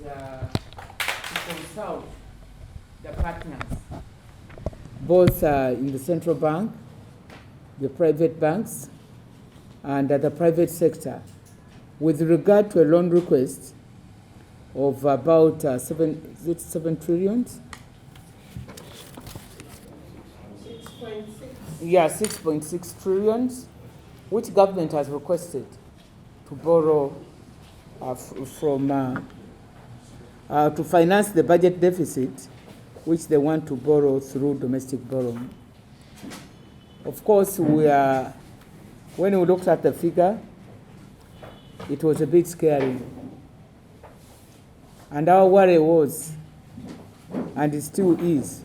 to consult the partners, both in the central bank, the private banks, and the private sector, with regard to a loan request of about 7 trillion? 6.6. Yeah, 6.6 trillion, which government has requested to borrow to finance the budget deficit, which they want to borrow through domestic borrowing. Of course, when we looked at the figure, it was a bit scary. And our worry was, and it still is,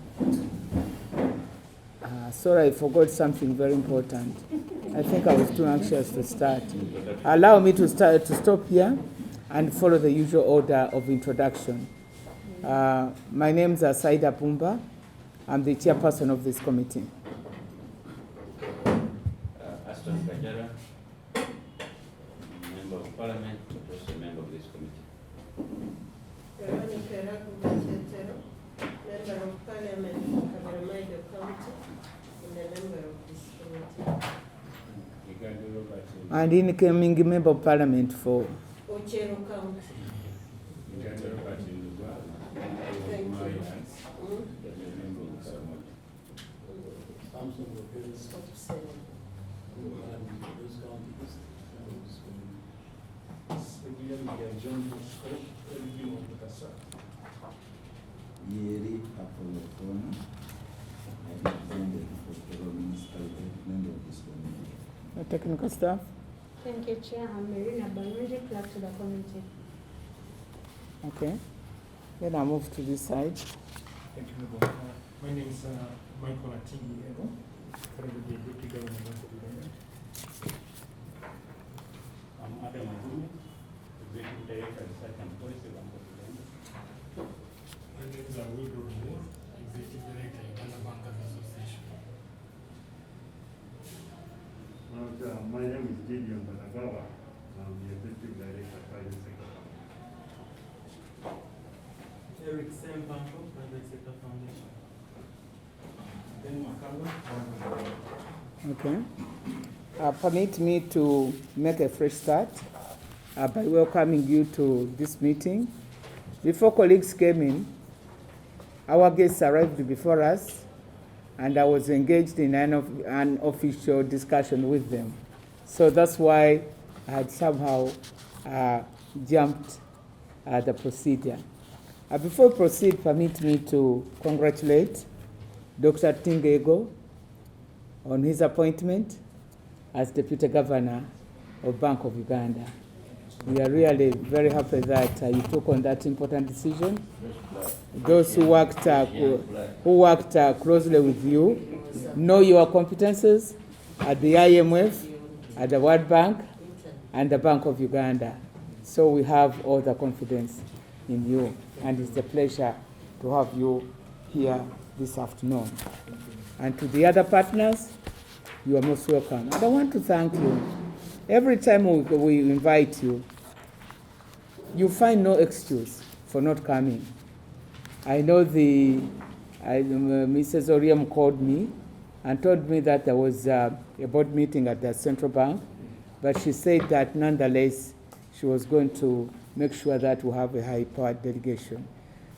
sorry, I forgot something very important. I think I was too anxious to start. Allow me to stop here and follow the usual order of introduction. My name is Saida Pumba. I'm the chairperson of this committee. Aston Kajara, member of parliament, but also a member of this committee. Member of Parliament for Kabaramaido County and a member of this committee. And incoming member of parliament for Ochero County. Yeri Apollo, I represented for municipality, member of this committee. technical staff. Thank you, Chair. I'm Marina Banuji, clerk to the committee. Okay. Then I move to this side. Thank you, Madam. My name is Michael Atingi Ego, currently the Deputy Governor of Uganda. I'm Adam Azumi, Executive Director of Research and Policy Bank of Uganda. My name is Awudo Moore, Executive Director, Uganda Bankers Association. My name is Gideon Banagawa. I'm the Executive Director, Private Sector. Eric Sembanko, Private Sector Foundation. Okay. Permit me to make a fresh start by welcoming you to this meeting. Before colleagues came in, our guests arrived before us, and I was engaged in an official discussion with them. So that's why I had somehow jumped the procedure. Before we proceed, permit me to congratulate Dr. Tingego on his appointment as Deputy Governor of Bank of Uganda. We are really very happy that you took on that important decision. Those who worked closely with you know your competences at the IMF, at the World Bank, and the Bank of Uganda. So we have all the confidence in you, and it's a pleasure to have you here this afternoon. And to the other partners, you are most welcome. And I want to thank you. Every time we invite you, you find no excuse for not coming. I know Mrs. Oriam called me and told me that there was a board meeting at the central bank, but she said that nonetheless she was going to make sure that we have a high-powered delegation.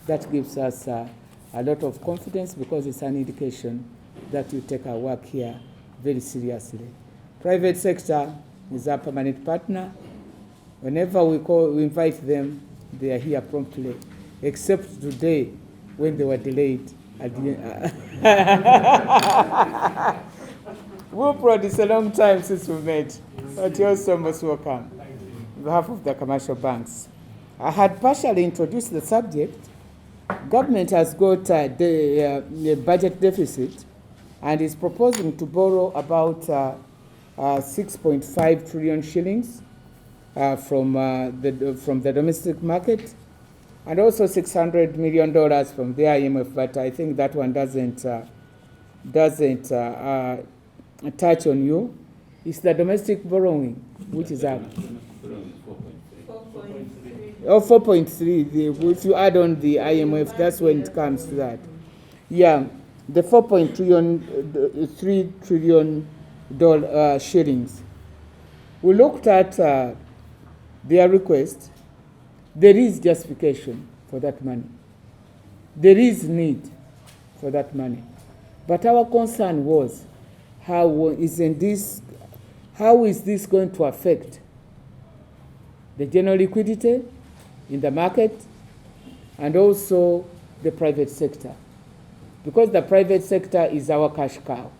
That gives us a lot of confidence because it's an indication that you take our work here very seriously. Private sector is our permanent partner. Whenever we invite them, they are here promptly, except today when they were delayed. Wilprod, it's a long time since we met, but you're also most welcome on behalf of the commercial banks. I had partially introduced the subject. Government has got the budget deficit and is proposing to borrow about 6.5 trillion shillings from the domestic market, and also $600 million from the IMF. But I think that one doesn't touch on you. It's the domestic borrowing, which is up. 4.3. or 4.3, if you add on the IMF, that's when it comes to that. Yeah, the 4.3 trillion shillings. We looked at their request. There is justification for that money. There is need for that money. But our concern was, how is this going to affect the general liquidity in the market and also the private sector? Because the private sector is our cash cow.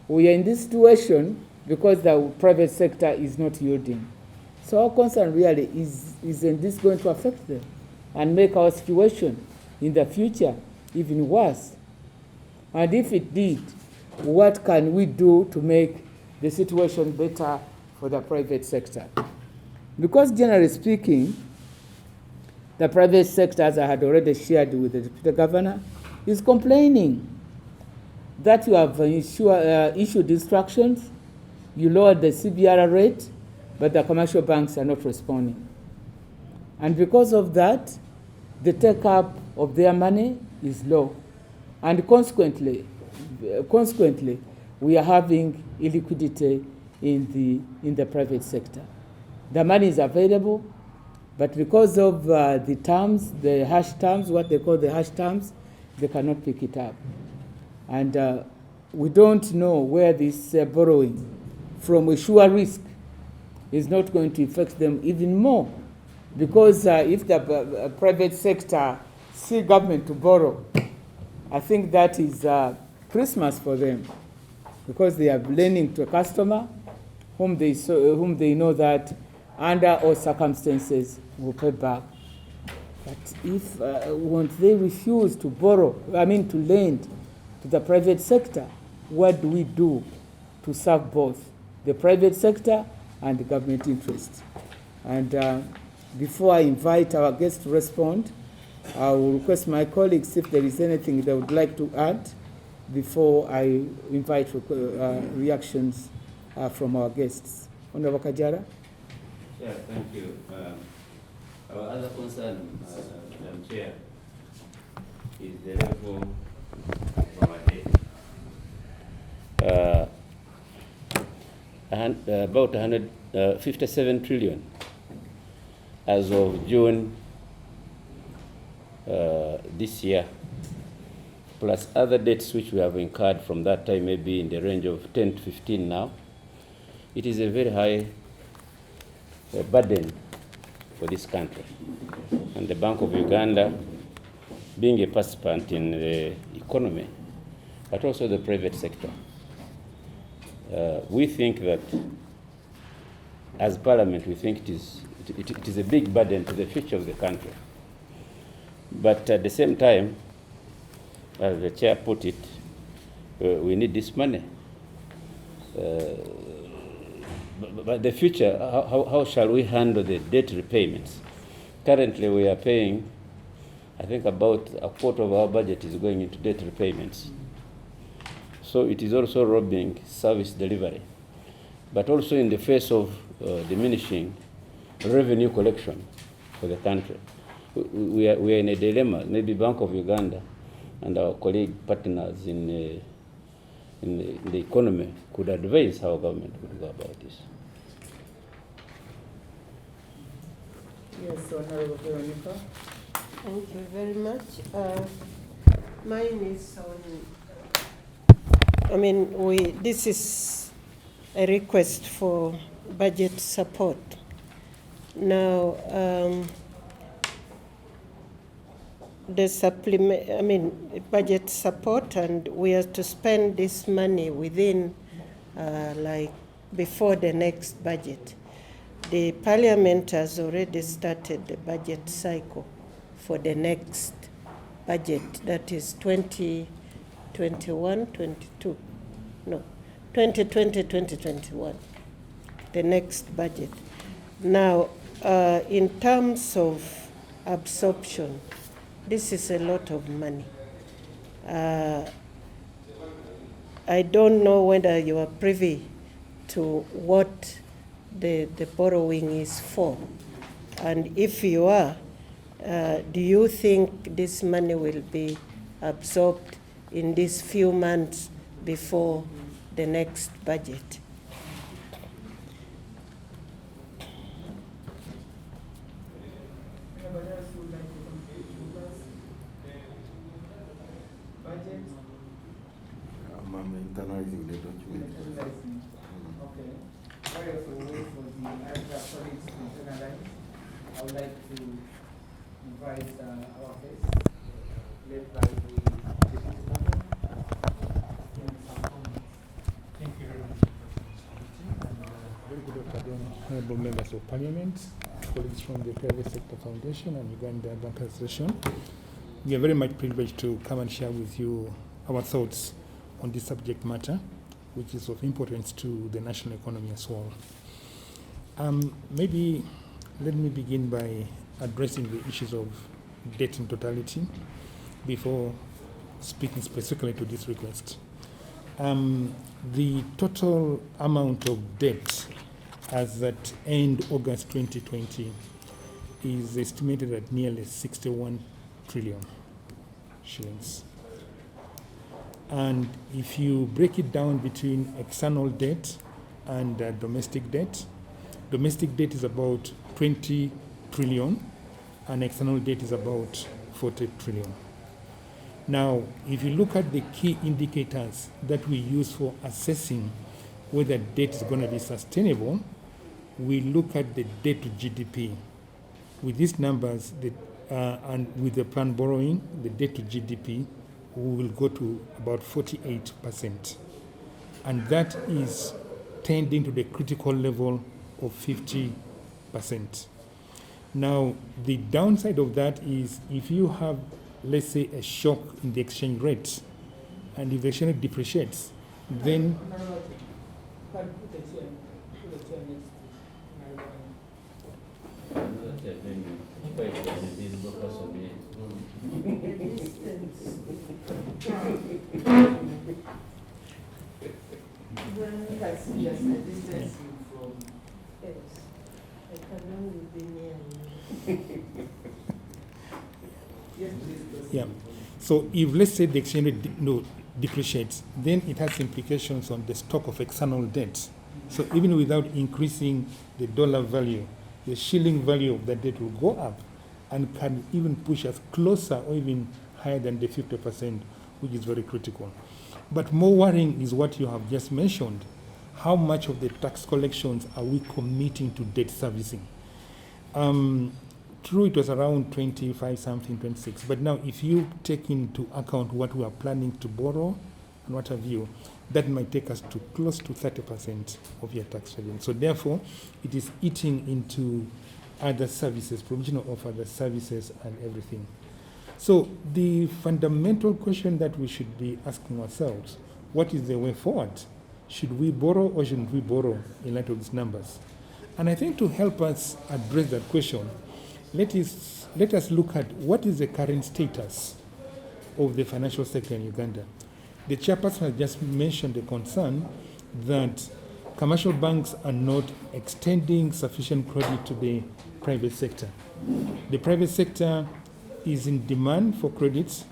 We are in this situation because the private sector is not yielding. So our concern really isn't this going to affect them and make our situation in the future even worse? And if it did, what can we do to make the situation better for the private sector? Because generally speaking, the private sector, as I had already shared with the Deputy Governor, is complaining that you have issued instructions, you lowered the CBR rate, but the commercial banks are not responding. And because of that, the take-up of their money is low. And consequently, we are having illiquidity in the private sector. The money is available, but because of the terms, the hash terms, what they call the hash terms, they cannot pick it up. And we don't know where this borrowing from a sure risk is not going to affect them even more. Because if the private sector see government to borrow, I think that is Christmas for them, because they are lending to a customer whom they know that under all circumstances will pay back. But if when they refuse to to lend to the private sector, what do we do to serve both the private sector and the government interests? And before I invite our guests to respond, I will request my colleagues if there is anything they would like to add before I invite reactions from our guests. Honorable Kajara? Yeah, thank you. Our other concern, Madam Chair, is the level of our debt. About 157 trillion as of June this year, plus other debts which we have incurred from that time, maybe in the range of 10 to 15 now. It is a very high burden for this country. And the Bank of Uganda, being a participant in the economy, but also the private sector, we think that as Parliament, we think it is a big burden to the future of the country. But at the same time, as the chair put it, we need this money. But the future, how shall we handle the debt repayments? Currently, we are paying, I think about a quarter of our budget is going into debt repayments. So it is also robbing service delivery. But also in the face of diminishing revenue collection for the country. We are in a dilemma. Maybe Bank of Uganda and our colleague partners in the economy could advise how government would go about this. Yes, Honorable Veronica. Thank you very much. Mine is on, this is a request for budget support. Now, the budget support, and we are to spend this money within, before the next budget. The Parliament has already started the budget cycle for the next budget, that is 2021-22. No, 2020-2021, the next budget. Now, in terms of absorption, this is a lot of money. I don't know whether you are privy to what the borrowing is for. And if you are, do you think this money will be absorbed in these few months before the next budget? Anybody else would like to complete with us? Budget? I'm internalizing the document. Okay. While we wait for the other colleagues to internalize, I would like to invite our guest, led by the deputy governor. Thank you very much for this meeting. And very good afternoon, honorable members of parliament, colleagues from the Private Sector Foundation and Uganda Bank Association. We are very much privileged to come and share with you our thoughts on this subject matter, which is of importance to the national economy as well. Maybe let me begin by addressing the issues of debt in totality before speaking specifically to this request. The total amount of debt as at end August 2020 is estimated at nearly 61 trillion shillings. And if you break it down between external debt and domestic debt is about 20 trillion and external debt is about 40 trillion. Now, if you look at the key indicators that we use for assessing whether debt is going to be sustainable, we look at the debt to GDP. With these numbers, and with the planned borrowing, the debt to GDP will go to about 48%. And that is tending to the critical level of 50%. Now, the downside of that is if you have, let's say, a shock in the exchange rate, and if the exchange rate depreciates, then yeah. So if, let's say, the exchange rate depreciates, then it has implications on the stock of external debt. So even without increasing the dollar value, the shilling value of the debt will go up and can even push us closer or even higher than the 50%, which is very critical. But more worrying is what you have just mentioned. How much of the tax collections are we committing to debt servicing? True, it was around 25 something, 26. But now if you take into account what we are planning to borrow and what have you, that might take us to close to 30% of your tax revenue. So therefore, it is eating into other services, provision of other services and everything. So the fundamental question that we should be asking ourselves, what is the way forward? Should we borrow or shouldn't we borrow in light of these numbers? And I think to help us address that question, let us look at what is the current status of the financial sector in Uganda. The chairperson has just mentioned the concern that commercial banks are not extending sufficient credit to the private sector. The private sector is in demand for credits,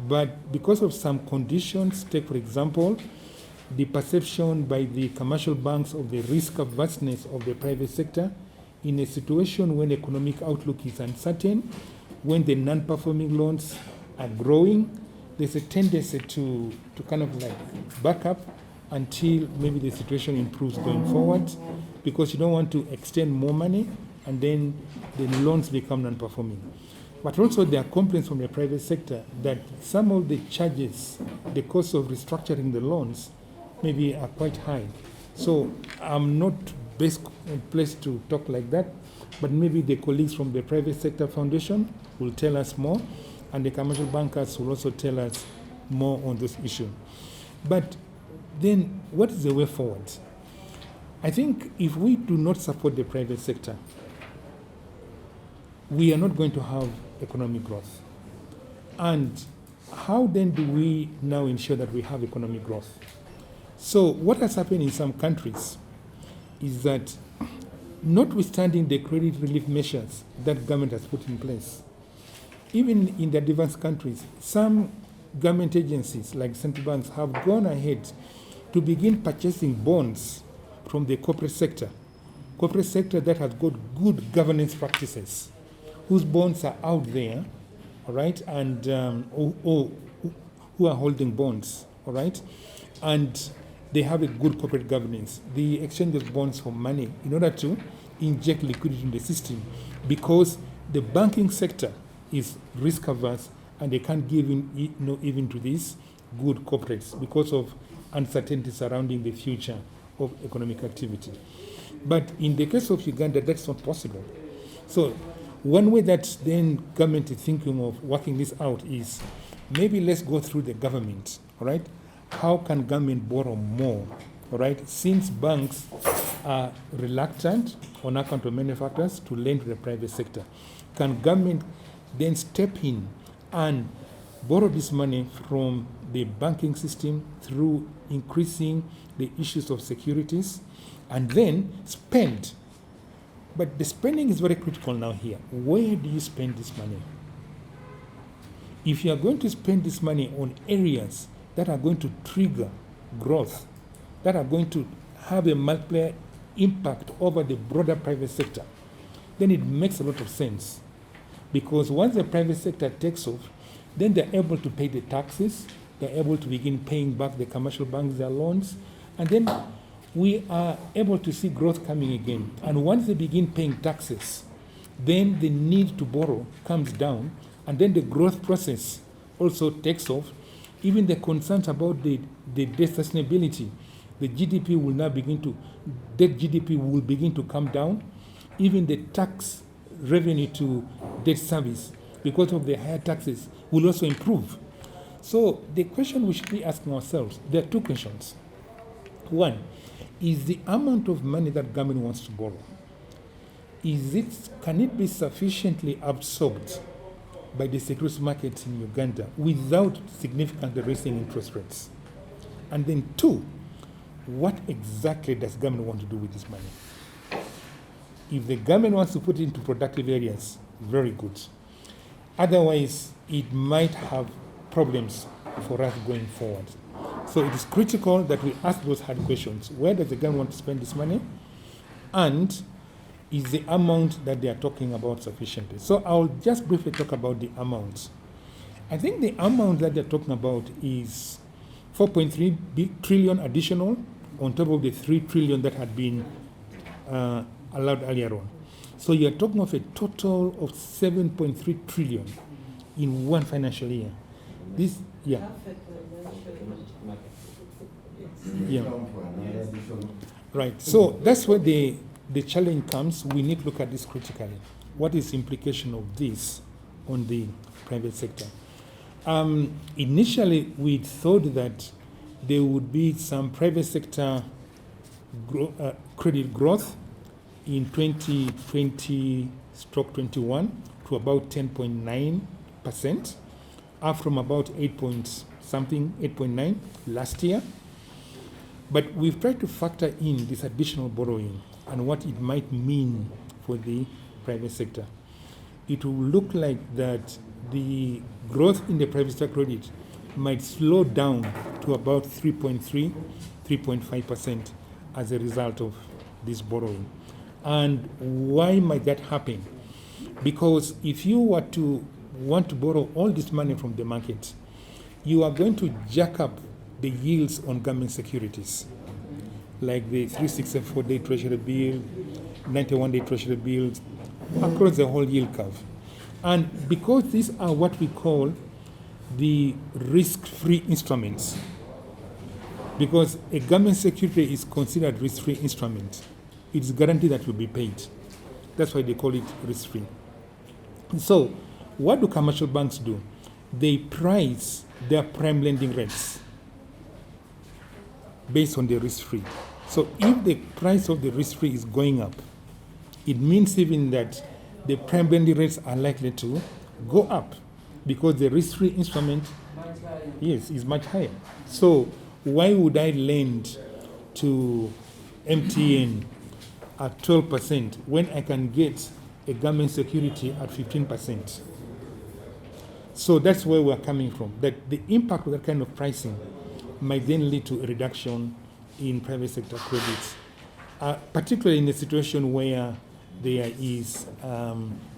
but because of some conditions, take for example, the perception by the commercial banks of the risk averseness of the private sector in a situation when economic outlook is uncertain, when the non-performing loans are growing, there's a tendency to kind of like back up until maybe the situation improves going forward, because you don't want to extend more money and then the loans become non-performing. But also there are complaints from the private sector that some of the charges, the cost of restructuring the loans, maybe are quite high. So I'm not best placed to talk like that, but maybe the colleagues from the Private Sector Foundation will tell us more, and the commercial bankers will also tell us more on this issue. But then what is the way forward? I think if we do not support the private sector, we are not going to have economic growth. And how then do we now ensure that we have economic growth? So what has happened in some countries is that notwithstanding the credit relief measures that government has put in place, even in the advanced countries, some government agencies like central banks have gone ahead to begin purchasing bonds from the corporate sector that has got good governance practices, whose bonds are out there, all right, and who are holding bonds, all right, and they have a good corporate governance. They exchange those bonds for money in order to inject liquidity in the system, because the banking sector is risk averse and they can't give in, even to these good corporates because of uncertainty surrounding the future of economic activity. But in the case of Uganda, that's not possible. So one way that then government is thinking of working this out is maybe let's go through the government, all right? How can government borrow more, all right? Since banks are reluctant on account of many factors to lend to the private sector, can government then step in and borrow this money from the banking system through increasing the issues of securities and then spend? But the spending is very critical now here. Where do you spend this money? If you are going to spend this money on areas that are going to trigger growth, that are going to have a multiplier impact over the broader private sector, then it makes a lot of sense. Because once the private sector takes off, then they're able to pay the taxes, they're able to begin paying back the commercial banks their loans, and then we are able to see growth coming again. And once they begin paying taxes, then the need to borrow comes down, and then the growth process also takes off. Even the concerns about the debt sustainability, the GDP will now begin to, debt GDP will begin to come down. Even the tax revenue to debt service, because of the higher taxes, will also improve. So the question we should be asking ourselves, there are two questions. One, is the amount of money that government wants to borrow, can it be sufficiently absorbed by the securities markets in Uganda without significantly raising interest rates? And then two, what exactly does government want to do with this money? If the government wants to put it into productive areas, very good. Otherwise, it might have problems for us going forward. So it is critical that we ask those hard questions. Where does the government want to spend this money? And is the amount that they are talking about sufficient? So I'll just briefly talk about the amounts. I think the amount that they're talking about is 4.3 trillion additional on top of the 3 trillion that had been allowed earlier on. So you're talking of a total of 7.3 trillion in one financial year. This, yeah. Yeah. Right. So that's where the challenge comes. We need to look at this critically. What is the implication of this on the private sector? Initially, we thought that there would be some private sector credit growth in 2020/21 to about 10.9%, up from about 8.9 last year. But we've tried to factor in this additional borrowing and what it might mean for the private sector. It will look like that the growth in the private sector credit might slow down to about 3.5% as a result of this borrowing. And why might that happen? Because if you were to want to borrow all this money from the market, you are going to jack up the yields on government securities, like the 364-day treasury bill, 91-day treasury bills, across the whole yield curve. And because these are what we call the risk-free instruments, because a government security is considered risk-free instrument, it is guaranteed that will be paid. That's why they call it risk-free. So what do commercial banks do? They price their prime lending rates based on the risk-free. So if the price of the risk-free is going up, it means even that the prime lending rates are likely to go up because the risk-free instrument, yes, is much higher. So why would I lend to MTN at 12% when I can get a government security at 15%. So that's where we're coming from. That the impact of that kind of pricing might then lead to a reduction in private sector credits, particularly in a situation where there is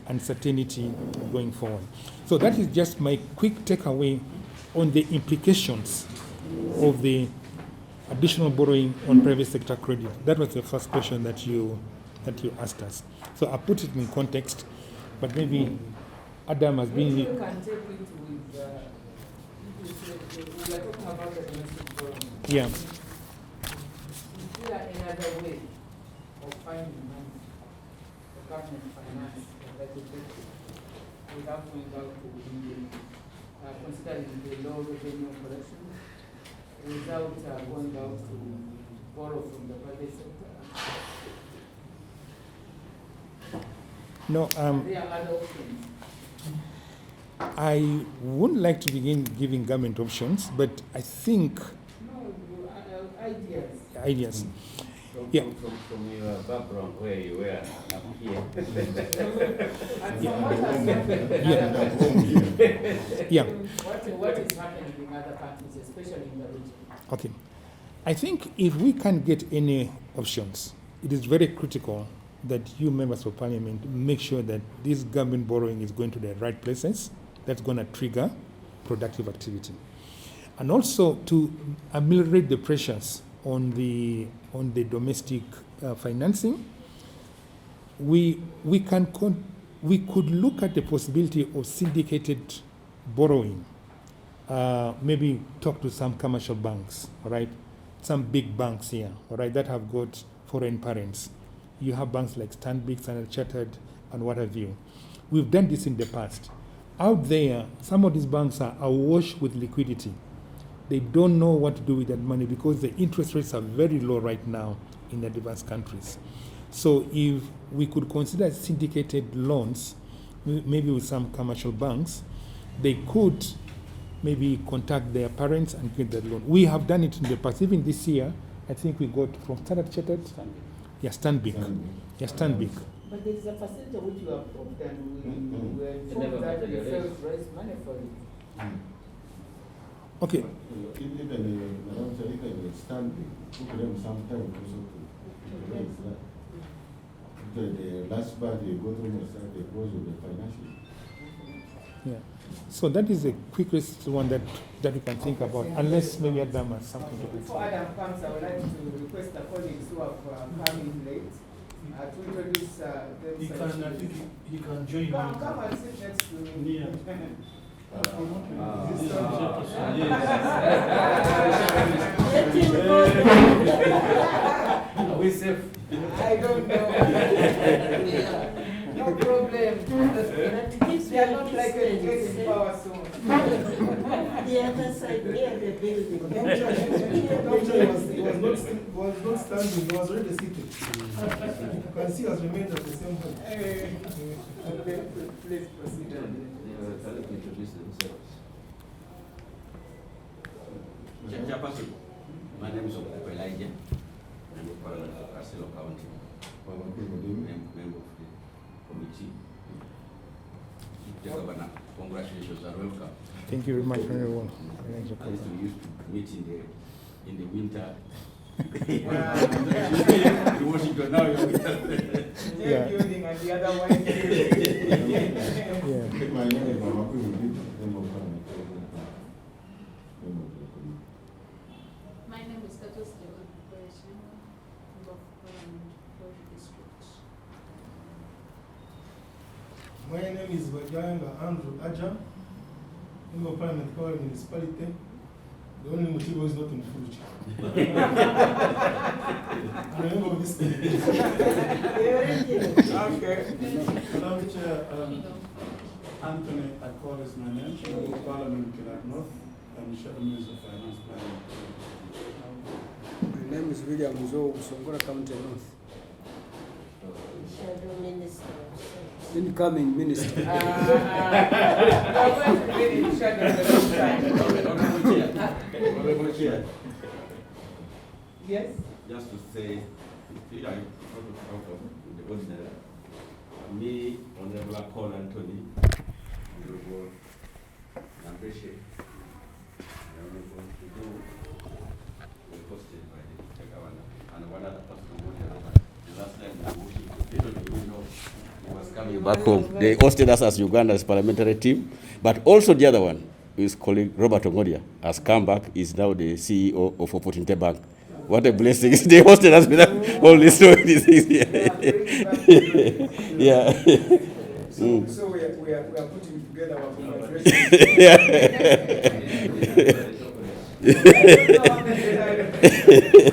uncertainty going forward. So that is just my quick takeaway on the implications of the additional borrowing on private sector credit. That was the first question that you asked us. So I put it in context, but maybe Adam has been. You can take it with, we are talking about the domestic borrowing. Yeah. Is there any other way of finding money for government finance that is effective without going out to considering the low revenue collection, without going out to borrow from the private sector? No, There are other options. I wouldn't like to begin giving government options, but I think ideas. Yeah. From your background where you were up here. Yeah. What is happening in other countries, especially in the region? Okay. I think if we can't get any options, it is very critical that you members of parliament make sure that this government borrowing is going to the right places. That's going to trigger productive activity. And also to ameliorate the pressures on the domestic financing, we could look at the possibility of syndicated borrowing. Maybe talk to some commercial banks, all right? Some big banks here, all right, that have got foreign parents. You have banks like Stanbic, Standard Chartered, and what have you. We've done this in the past. Out there, some of these banks are awash with liquidity. They don't know what to do with that money because the interest rates are very low right now in the advanced countries. So if we could consider syndicated loans, maybe with some commercial banks, they could maybe contact their parents and get that loan. We have done it in the past. Even this year, I think we got from Standard Chartered. Yeah, Stanbic. Yeah, Stanbic. But there is a facility which you have obtained. We are informed that you failed to raise money for it. Okay. Even Stanbic took them some time also to raise that. The last part they go through the close of the financial. Yeah. So that is the quickest one that we can think about, unless maybe Adam has something to Before say. Adam comes, I would like to request the colleagues who have come in late to introduce He themselves. can, I think he can join Come me. and sit next to me. Yeah. Are we safe? I don't know. No problem. They are not like getting power soon. The other side, near the building. was not standing, he was already sitting. You can see us remained at the same height. Okay, please proceed. Introduce themselves. Chairperson, my name is Elijah. I'm a parliament for Castle County. Member of the committee. Mr. Governor, congratulations and welcome. Thank you very much, everyone. I used to meet in the winter. In Washington now. Yeah. Building and the other one. Yeah. My name is Mamaku, My name is Katos Dewan Corporation, member of Parliament for the district. My name is Waganga Andrew Aja, member of Parliament for the municipality. The only motive was not in Fuji. I'm a member of this committee. Okay. Madam Chair, Anthony Akol is my name, member of Parliament Kirak North, and Shadow Minister of Finance Planning. My name is William Zo, Songora County North. Shadow Minister. Incoming Minister. Yes. Just to say Yeah, out of the ordinary. Me, Honorable Paul Anthony, Honorable Nambeshe, Honorable Kudu, were hosted by the governor, and one other person, the last time we were working, they don't even know he was coming back home. They hosted us as Uganda's parliamentary team, but also the other one, his colleague Robert Ongodia, has come back, is now the CEO of Opportunity Bank. What a blessing. They hosted us with all these things here. Yeah. So we are putting together our congratulations.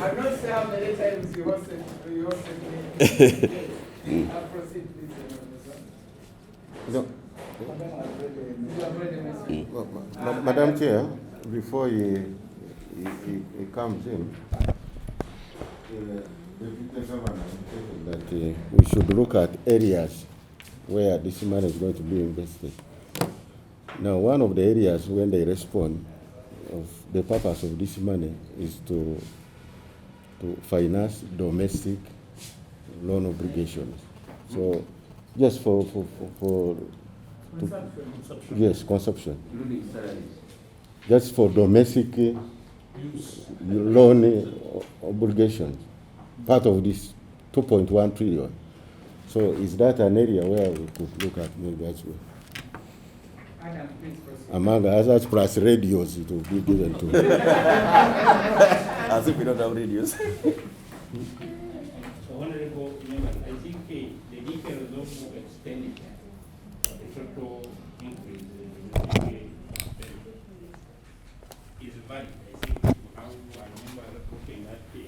I'm not sure how many times you hosted me. I'll proceed, please. Madam Chair, before he comes in, the Deputy Governor indicated that we should look at areas where this money is going to be invested. Now, one of the areas when they respond of the purpose of this money is to finance domestic loan obligations. So, just for yes, consumption. Including salaries. Just for domestic loan obligations, part of this 2.1 trillion. So is that an area where we could look at maybe as well? Adam, please proceed. Among others, plus radios, it will be given to as if we don't have radios. So, Honorable Members, I think the details of expenditure, the total increase is valid. I think how I remember looking at the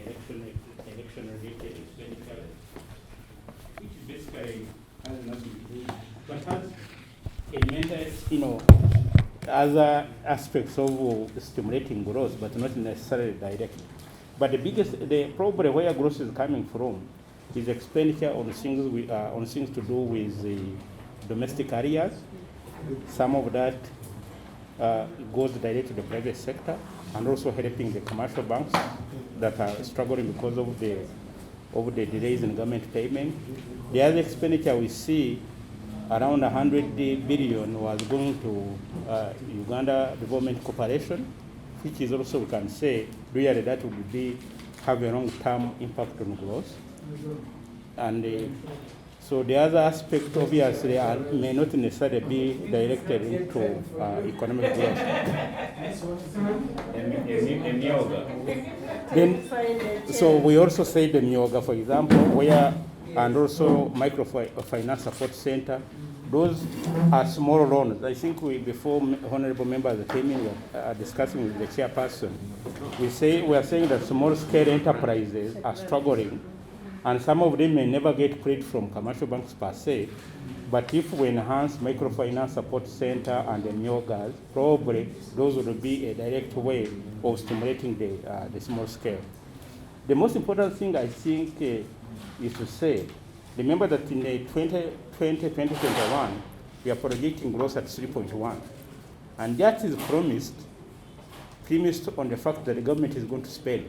election-related expenditure, which basically has nothing to do, but has elemental, other aspects of stimulating growth, but not necessarily directly. But probably where growth is coming from is expenditure on things to do with the domestic areas. Some of that goes directly to the private sector, and also helping the commercial banks that are struggling because of the delays in government payment. The other expenditure we see, around 100 billion was going to Uganda Development Corporation, which is also, we can say, really that would have a long-term impact on growth. And so the other aspect, obviously, may not necessarily be directed into economic growth. Then, so we also say the Myoga, for example, and also microfinance support center. Those are small loans. I think before honorable members came in, we were discussing with the chairperson. We are saying that small-scale enterprises are struggling, and some of them may never get credit from commercial banks per se. But if we enhance microfinance support center and the Myogas, probably those would be a direct way of stimulating the small scale. The most important thing I think is to say, remember that in 2021, we are projecting growth at 3.1. And that is premised on the fact that the government is going to spend.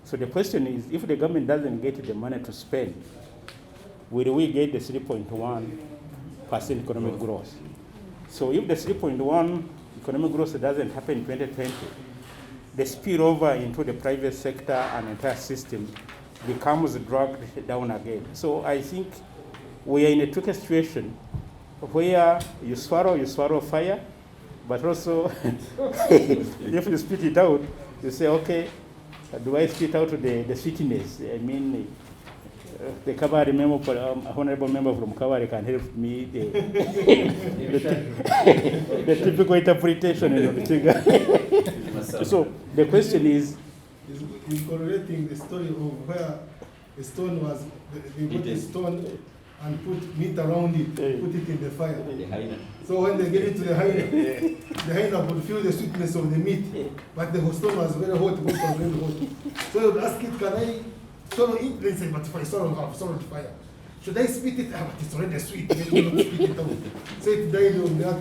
So the question is, if the government doesn't get the money to spend, will we get the 3.1% economic growth? So if the 3.1 economic growth doesn't happen in 2020, the spillover into the private sector and entire system becomes dragged down again. So I think we are in a tricky situation where you swallow fire, but also if you spit it out, you say, okay, do I spit out the sweetness? I mean, the Kavari honorable member from Kavari can help me the typical interpretation of the thing. So the question is correlating the story of where a stone was, they put a stone and put meat around it, put it in the fire. So when they get it to the hyena, the hyena would feel the sweetness of the meat, but the stone was very hot, was very hot. So you would ask it, can I swallow it? They say, but if I swallow the fire, should I spit it? But it's already sweet, they will not spit it out. So it died on that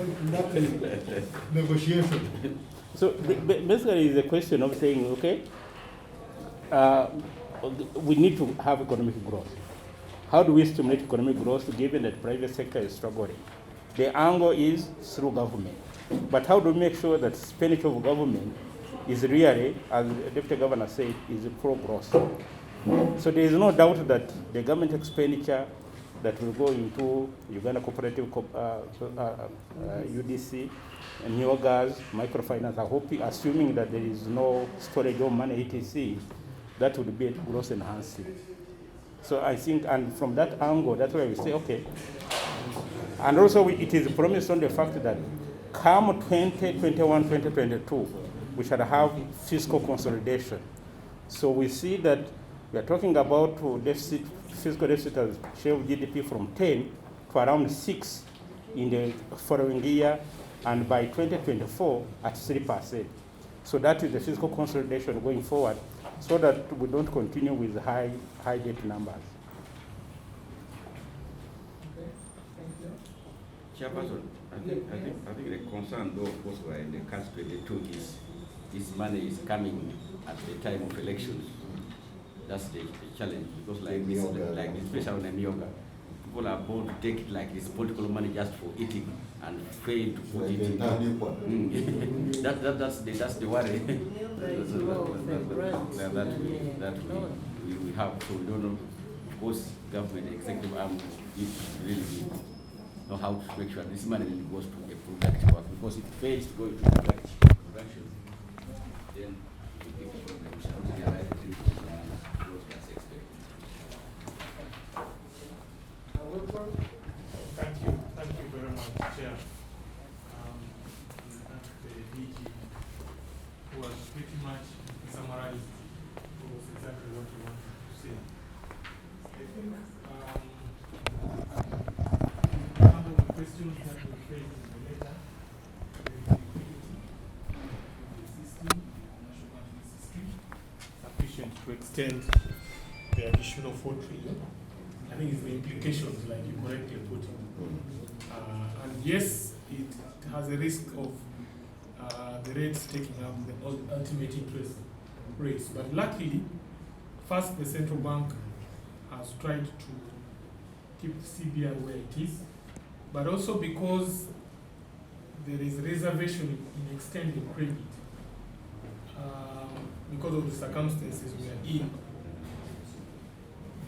negotiation. So basically it's a question of saying, okay, we need to have economic growth. How do we stimulate economic growth given that private sector is struggling? The angle is through government. But how do we make sure that expenditure of government is really, as the Deputy Governor said, is pro-growth? So there is no doubt that the government expenditure that will go into Uganda Cooperative UDC, and New Gas, microfinance, I hope, assuming that there is no storage of money, etc., that would be growth enhancing. So I think, and from that angle, that's why we say, okay. And also it is promised on the fact that come 2021, 2022, we shall have fiscal consolidation. So we see that we are talking about deficit, fiscal deficit as share of GDP from 10 to around 6 in the following year, and by 2024 at 3%. So that is the fiscal consolidation going forward, so that we don't continue with high debt numbers. Okay, thank you. Chairperson, I think the concern though, of course, we're in the catch 22 is this money is coming at the time of elections. That's the challenge, because like this, especially in Myoga, people are bound to take it like it's political money just for eating and fail to put it in. That's the worry that we have. So we don't know, of course, government, executive arm, really know how to make sure this money really goes to a productive work, because if it fails to go into production, then we shall realize it. Thank you very much, Chair. And the DG, who has pretty much summarized exactly what we wanted to say. I think some of the questions that we faced in the letter, the system, national banking system, sufficient to extend the additional 4 trillion. I think it's the implications, like you correctly put it. And yes, it has a risk of the rates taking up the ultimate interest rates. But luckily, first, the central bank has tried to keep CBI where it is, but also because there is reservation in extending credit because of the circumstances we are in.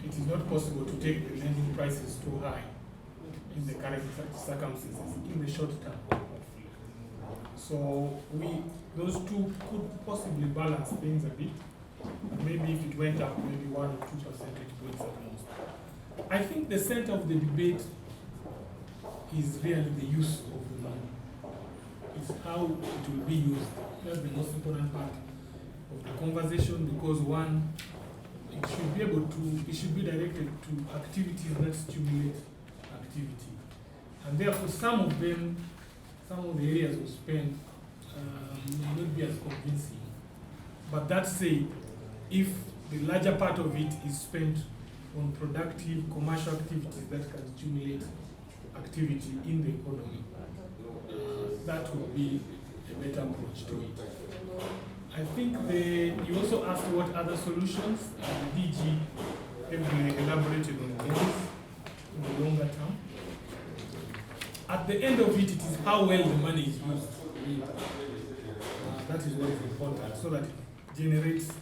It is not possible to take the lending prices too high in the current circumstances in the short term. So those two could possibly balance things a bit. Maybe if it went up, maybe 1 or 2 percentage points at most. I think the center of the debate is really the use of the money. It's how it will be used. That's the most important part of the conversation, because one, it should be directed to activities that stimulate activity. And therefore, some of the areas of spend may not be as convincing. But that said, if the larger part of it is spent on productive commercial activities that can stimulate activity in the economy, that would be a better approach to it. I think you also asked what other solutions. The DG have elaborated on those in the longer term. At the end of it, it is how well the money is used. That is what is important, so that it generates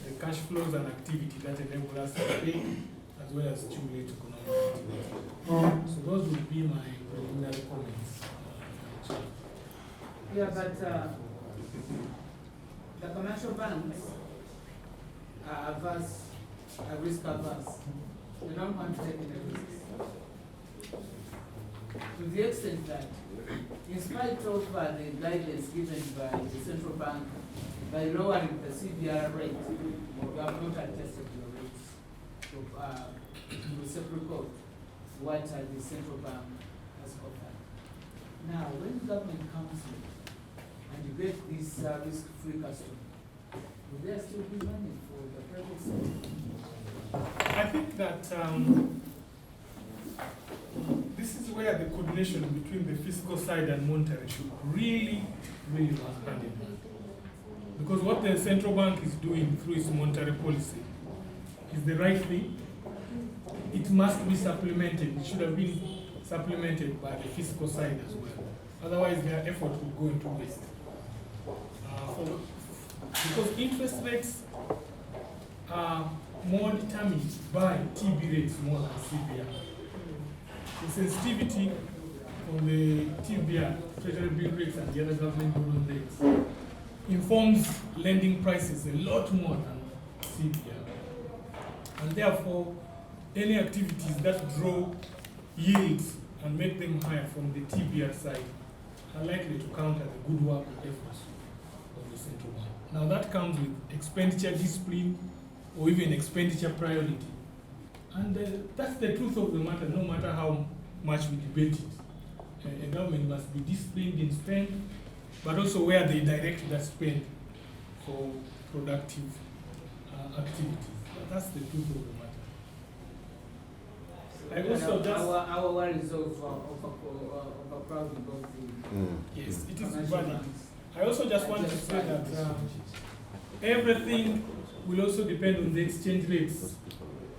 the cash flows and activity that enable us to pay as well as stimulate economic activity. So those would be my preliminary comments. Yeah, but the commercial banks are risk averse. They don't want to take any risks. To the extent that, in spite of the guidance given by the central bank, by lowering the CBR rate, you have not adjusted your rates. So you reciprocate what the central bank has offered. Now, when the government comes in and you get this risk-free custom, will there still be money for the private sector? I think that this is where the coordination between the fiscal side and monetary should really work hand in hand. Because what the central bank is doing through its monetary policy is the right thing, it must be supplemented. It should have been supplemented by the fiscal side as well. Otherwise, their effort will go into waste. Because interest rates are more determined by TB rates more than CBR. The sensitivity on the TBR, Treasury bill rates, and the other government borrowing rates informs lending prices a lot more than CBR. And therefore, any activities that draw yields and make them higher from the TBR side are likely to counter the good work and efforts of the central bank. Now that comes with expenditure discipline or even expenditure priority. And that's the truth of the matter, no matter how much we debate it. A government must be disciplined in spend, but also where they direct that spend for productive activities. That's the truth of the matter. I also just our worries of overcrowding of the yes, it is valid. I also just want to say that everything will also depend on the exchange rates.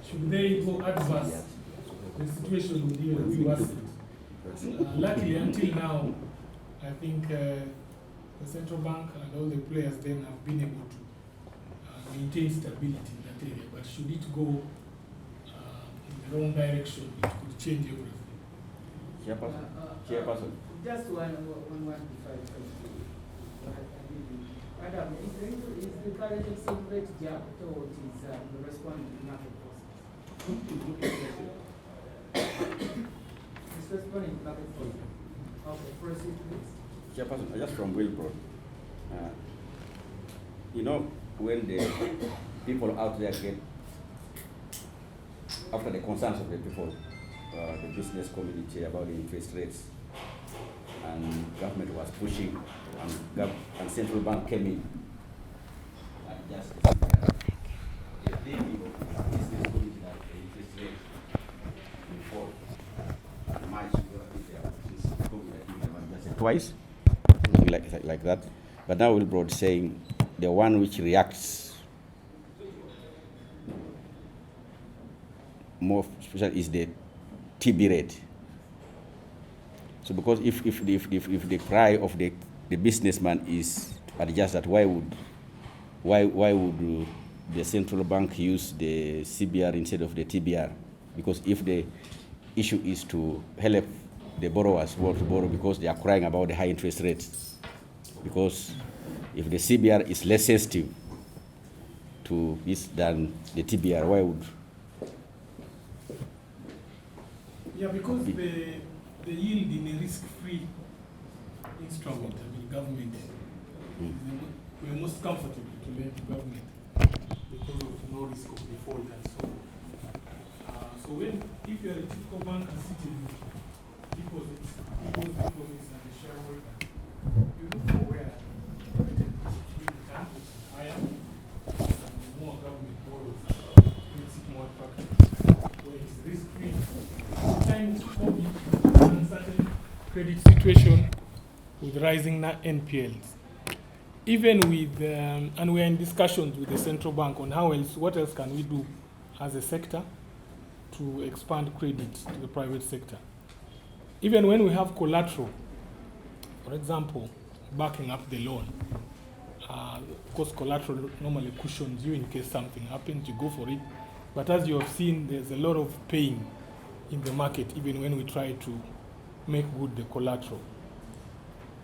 Should they go adverse, the situation will even be worse. Luckily, until now, I think the central bank and all the players then have been able to maintain stability in that area. But should it go in the wrong direction, it could change everything. Chairperson. Just one before Madam, is the current exchange rate jump towards the responding to market forces? It's responding to market forces. Okay, proceed please. Chairperson, just from Wilbur. You know, when the people out there get, after the concerns of the people, the business community about the interest rates, and government was pushing, and central bank came in. And just the thinking of the business community that the interest rate will fall. And March, twice, like that. But now Wilbrod saying the one which reacts more special is the TB rate. So because if the cry of the businessman is adjusted, why would the central bank use the CBR instead of the TBR? Because if the issue is to help the borrowers who want to borrow because they are crying about the high interest rates, because if the CBR is less sensitive to this than the TBR, why would? Yeah, because the yield in a risk-free instrument, I mean government, we are most comfortable to lend to government because of no risk of default and so on. So if you are a typical bank and sitting with deposits and the shareholder, you look for where the return is higher and the more government borrows, makes it more attractive. Where it's risk-free. Sometimes COVID, uncertain credit situation with rising NPLs. Even with, and we're in discussions with the central bank on what else can we do as a sector to expand credit to the private sector. Even when we have collateral, for example, backing up the loan, of course collateral normally cushions you in case something happens, you go for it. But as you have seen, there's a lot of pain in the market, even when we try to make good the collateral.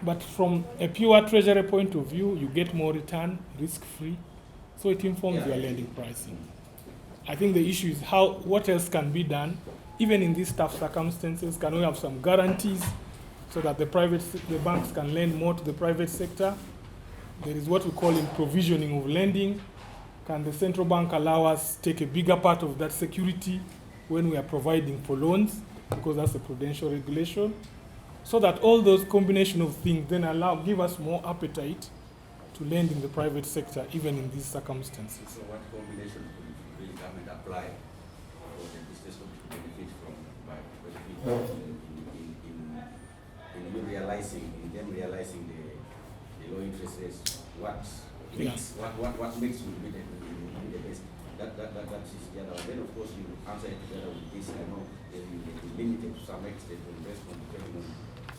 But from a pure treasury point of view, you get more return, risk-free, so it informs your lending pricing. I think the issue is what else can be done, even in these tough circumstances. Can we have some guarantees so that the banks can lend more to the private sector? There is what we call in provisioning of lending. Can the central bank allow us to take a bigger part of that security when we are providing for loans, because that's a prudential regulation, so that all those combination of things then give us more appetite to lend in the private sector, even in these circumstances. So what combination will the government apply for the business to benefit from in them realizing the low interest rates? What mix will be the best? that is the other one. Then of course you answer it together with this. I know they will be limited to some extent to investment depending on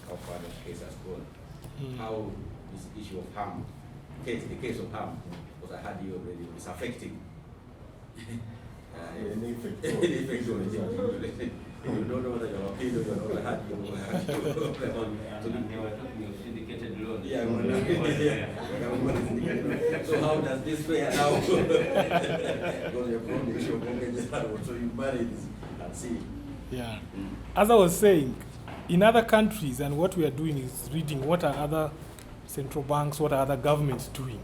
how far the case has gone. How this issue of harm, the case of harm, because I had you already, is affecting the effect on it. You don't know whether you're appeal or you're not had you. They were talking of syndicated loans. Yeah, so how does this play out? Because you're from the issue of mortgages, so you manage and see. Yeah. As I was saying, in other countries, and what we are doing is reading what are other central banks, what are other governments doing,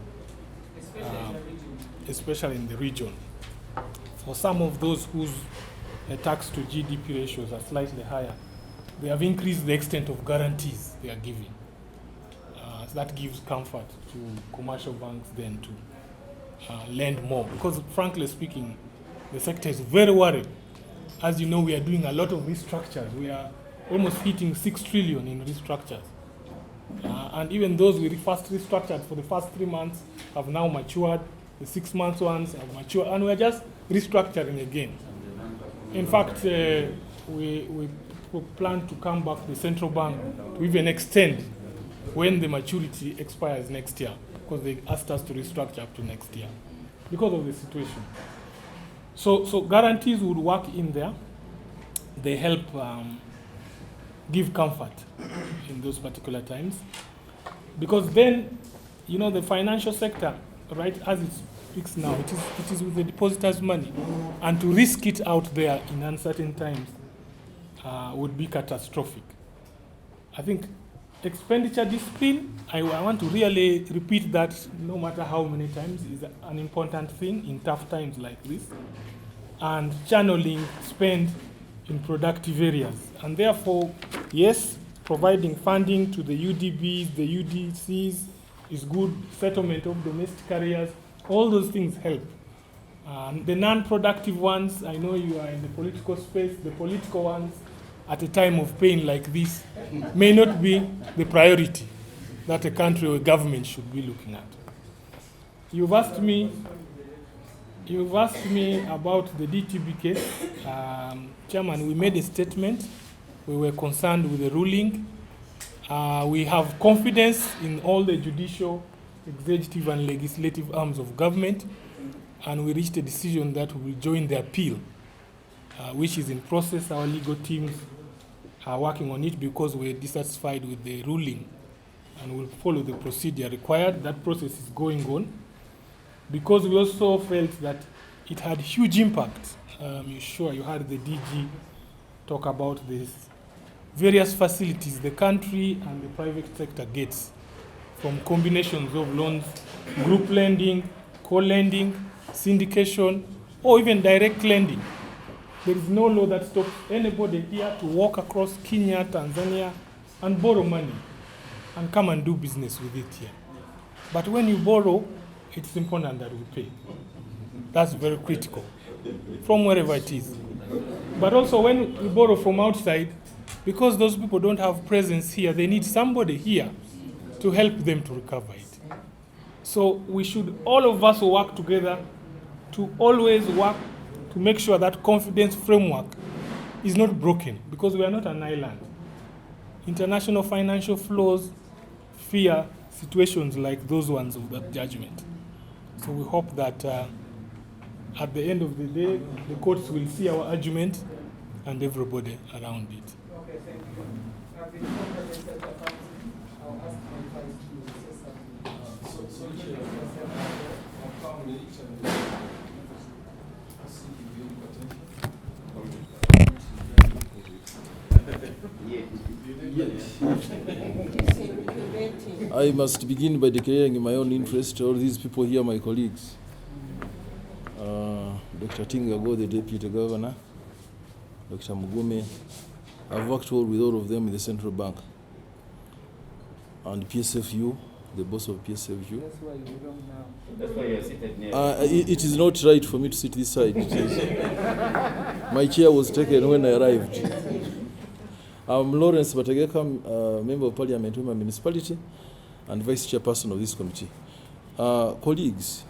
especially in the region. For some of those whose tax to GDP ratios are slightly higher, they have increased the extent of guarantees they are giving. So that gives comfort to commercial banks then to lend more. Because frankly speaking, the sector is very worried. As you know, we are doing a lot of restructures. We are almost hitting 6 trillion in restructures. And even those we first restructured for the first 3 months have now matured. The 6 months ones have matured. And we are just restructuring again. In fact, we plan to come back to the central bank to even extend when the maturity expires next year, because they asked us to restructure up to next year because of the situation. So guarantees would work in there. They help give comfort in those particular times, because then, you know, the financial sector, right, as it's fixed now, it is with the depositors' money, and to risk it out there in uncertain times would be catastrophic. I think expenditure discipline, I want to really repeat that no matter how many times, is an important thing in tough times like this, and channeling spend in productive areas. And therefore, yes, providing funding to the UDBs, the UDCs is good, settlement of domestic areas, all those things help. The non-productive ones, I know you are in the political space, the political ones at a time of pain like this may not be the priority that a country or a government should be looking at. You've asked me about the DTB case. Chairman, we made a statement. We were concerned with the ruling. We have confidence in all the judicial, executive, and legislative arms of government, and we reached a decision that we will join the appeal, which is in process. Our legal teams are working on it because we're dissatisfied with the ruling, and we'll follow the procedure required. That process is going on, because we also felt that it had huge impact. You heard the DG talk about the various facilities the country and the private sector gets from combinations of loans, group lending, co-lending, syndication, or even direct lending. There is no law that stops anybody here to walk across Kenya, Tanzania, and borrow money and come and do business with it here. But when you borrow, it's important that we pay. That's very critical, from wherever it is. But also when we borrow from outside, because those people don't have presence here, they need somebody here to help them to recover it. So we should, all of us work together to always work to make sure that confidence framework is not broken, because we are not an island. International financial flows fear situations like those ones of that judgment. So we hope that at the end of the day, the courts will see our argument and everybody around it. Okay, thank you. Before the sector comes, I'll ask my vice to say something. So Chair, I'll come with each and every I must begin by declaring in my own interest, all these people here, my colleagues. Dr. Tingago, the Deputy Governor, Dr. Mugume. I've worked with all of them in the Central Bank. And PSFU, the boss of PSFU. That's why you belong now. That's why you're seated near. It is not right for me to sit this side. My chair was taken when I arrived. I'm Lawrence Batageka, Member of Parliament, Women Municipality, and Vice Chairperson of this committee. Colleagues,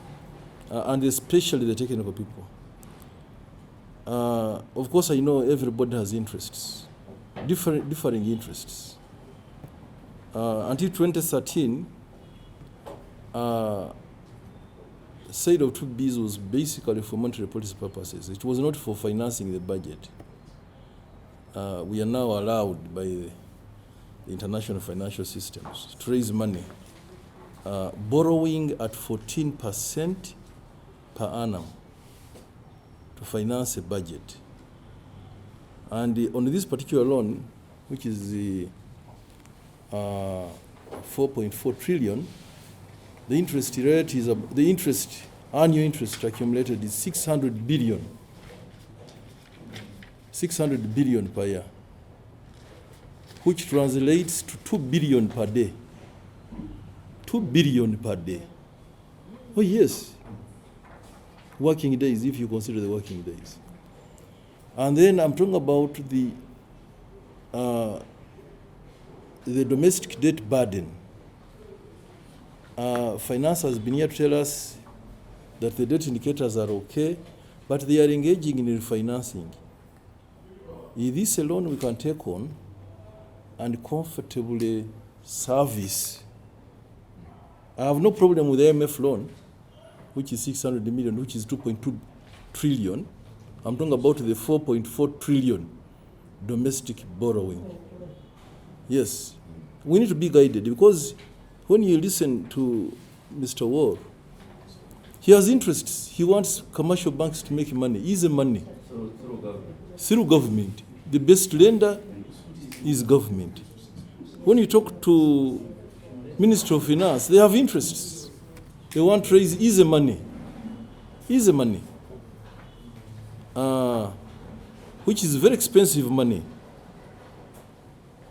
and especially the technical people, Of course, I know everybody has interests, differing interests. Until 2013, sale of 2Bs was basically for monetary policy purposes. It was not for financing the budget. We are now allowed by the international financial systems to raise money, borrowing at 14% per annum to finance a budget. And on this particular loan, which is the 4.4 trillion, the interest rate is, annual interest accumulated is 600 billion. 600 billion per year, which translates to 2 billion per day. 2 billion per day. Oh yes. Working days, if you consider the working days. And then I'm talking about the domestic debt burden. Finance has been here to tell us that the debt indicators are okay, but they are engaging in refinancing. This alone we can take on and comfortably service. I have no problem with the IMF loan, which is 600 million, which is 2.2 trillion. I'm talking about the 4.4 trillion domestic borrowing. Yes, we need to be guided, because when you listen to Mr. Wall, he has interests. He wants commercial banks to make money, easy money. Through government. Through government. The best lender is government. When you talk to Ministry of Finance, they have interests. They want to raise easy money. Easy money. Which is very expensive money.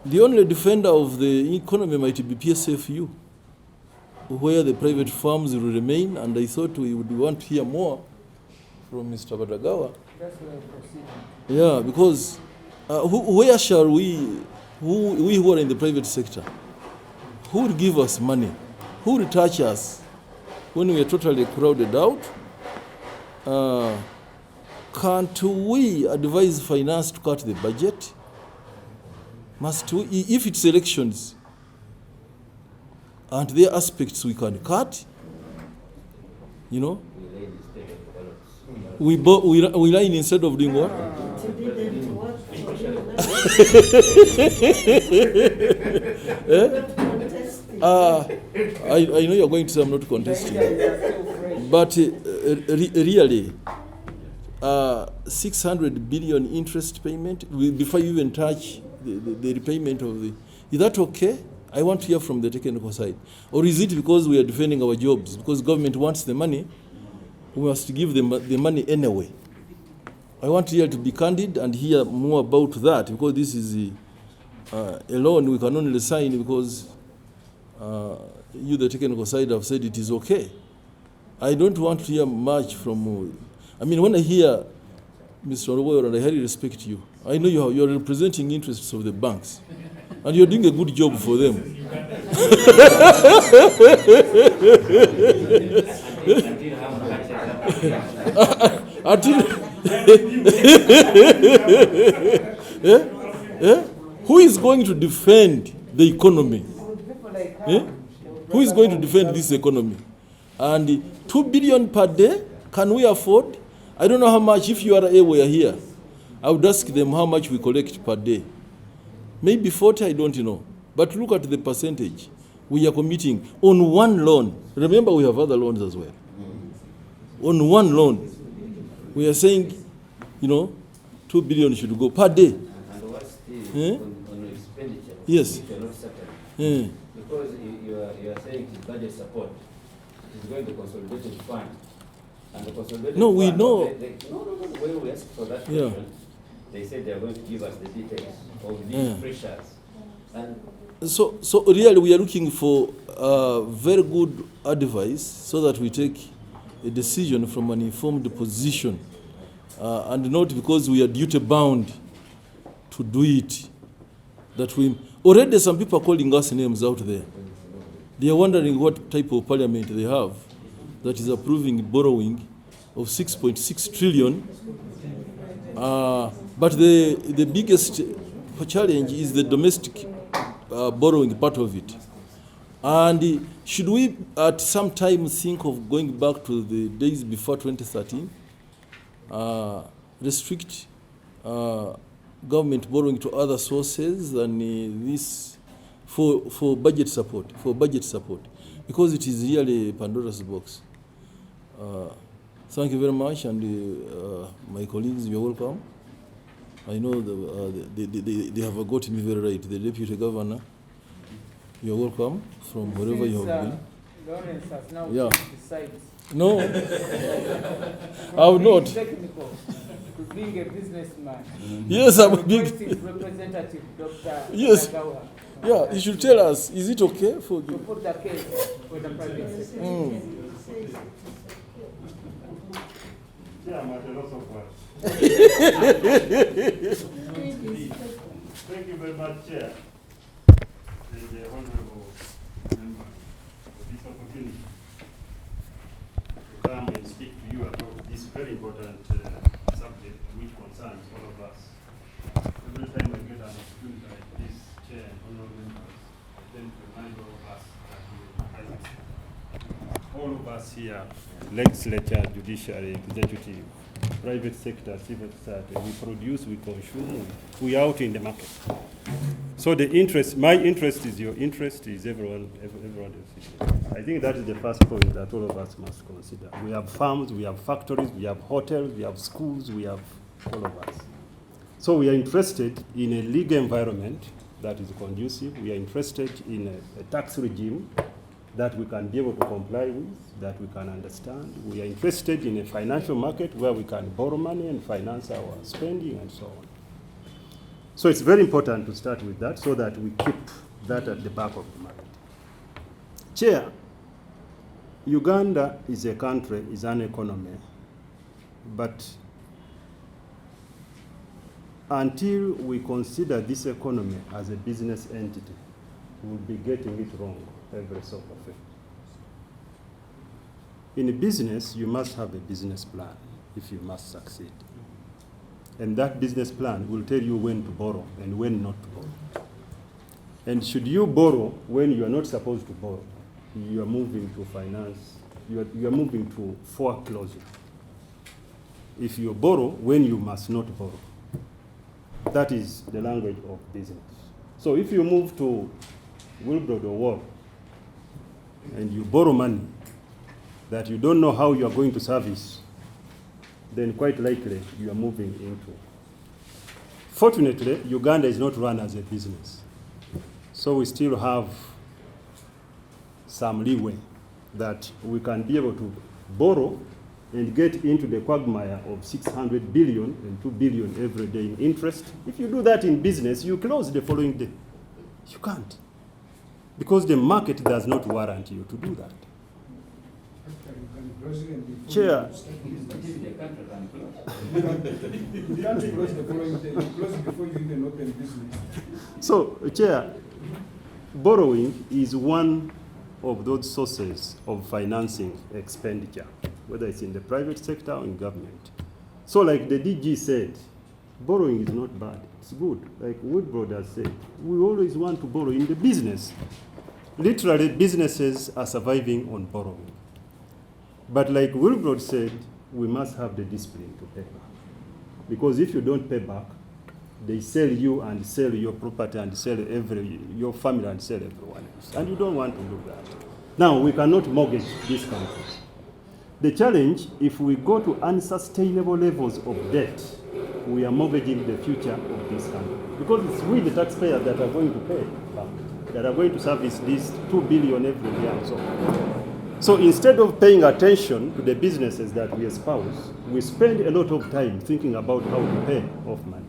The only defender of the economy might be Psfu, where the private firms will remain, and I thought we would want to hear more from Mr. Badagawa. That's why I'm proceeding. Yeah, because where shall we who are in the private sector, who will give us money? Who will touch us when we are totally crowded out? Can't we advise finance to cut the budget? Must we, if it's elections, and there are aspects we can cut, you know? We line instead of doing what? I know you're going to say I'm not contesting, but really, 600 billion interest payment, before you even touch the repayment of the, is that okay? I want to hear from the technical side. Or is it because we are defending our jobs? Because government wants the money, we must give them the money anyway. I want here to be candid and hear more about that, because this is a loan we can only sign because you, the technical side, have said it is okay. I don't want to hear much from, I mean, when I hear Mr. Roboyo, and I highly respect you, I know you're representing interests of the banks, and you're doing a good job for them. Who is going to defend the economy? Who is going to defend this economy? And 2 billion per day, can we afford? I don't know how much. If you are aware here, I would ask them how much we collect per day. Maybe 40, I don't know. But look at the percentage we are committing on one loan. Remember, we have other loans as well. On one loan, we are saying, 2 billion should go per day. And what's the on expenditure? Yes. If you're not certain. Because you are saying it is budget support. It is going to consolidated fund. And the consolidated No, we fund, know. When we asked for that question, they said they are going to give us the details of these pressures. And so really we are looking for very good advice so that we take a decision from an informed position, and not because we are duty bound to do it. That we already, some people are calling us names out there. They are wondering what type of parliament they have that is approving borrowing of 6.6 trillion But the biggest challenge is the domestic borrowing part of it. And should we at some time think of going back to the days before 2013, restrict government borrowing to other sources than this for budget support, because it is really Pandora's box. Thank you very much, and my colleagues, you're welcome. I know they have gotten me very right. The Deputy Governor, you're welcome from wherever you have been. Lawrence has now decided. No, I would not. Technical, to being a businessman. Yes, I'm a big representative, Dr. Yes. Nagawa. Yeah, you should tell us, is it okay for to put the case for the private sector? Yeah, I'm at a loss of words. Thank you very much, Chair, and the honorable member for this opportunity to come and speak to you about this very important subject which concerns all of us. Every time I get an opportunity like this, Chair and honorable members, I tend to remind all of us that all of us here, legislature, judiciary, executive, private sector, civil society, we produce, we consume, we are out in the market. So the interest, my interest is your interest, is everyone else's. I think that is the first point that all of us must consider. We have farms, we have factories, we have hotels, we have schools, we have all of us. So we are interested in a legal environment that is conducive. We are interested in a tax regime that we can be able to comply with, that we can understand. We are interested in a financial market where we can borrow money and finance our spending and so on. So it's very important to start with that so that we keep that at the back of the mind. Chair, Uganda is a country, is an economy, but until we consider this economy as a business entity, we'll be getting it wrong every so often. In a business, you must have a business plan if you must succeed. And that business plan will tell you when to borrow and when not to borrow. And should you borrow when you are not supposed to borrow, you are moving to finance, you are moving to foreclosure. If you borrow when you must not borrow, that is the language of business. So if you move to Wilbrod or Wall and you borrow money that you don't know how you are going to service, then quite likely you are moving into. Fortunately, Uganda is not run as a business. So we still have some leeway that we can be able to borrow and get into the quagmire of 600 billion and 2 billion every day in interest. If you do that in business, you close the following day. You can't. Because the market does not warrant you to do that. Chair. So, Chair, borrowing is one of those sources of financing expenditure, whether it's in the private sector or in government. So like the DG said, borrowing is not bad, it's good. Like Woodbrod has said, we always want to borrow in the business. Literally, businesses are surviving on borrowing. But like Wilbrod said, we must have the discipline to pay back. Because if you don't pay back, they sell you and sell your property and sell your family and sell everyone else. And you don't want to do that. Now, we cannot mortgage this country. The challenge, if we go to unsustainable levels of debt, we are mortgaging the future of this country. Because it's we, the taxpayers, that are going to pay back, that are going to service this 2 billion every year and so on. So instead of paying attention to the businesses that we espouse, we spend a lot of time thinking about how to pay off money.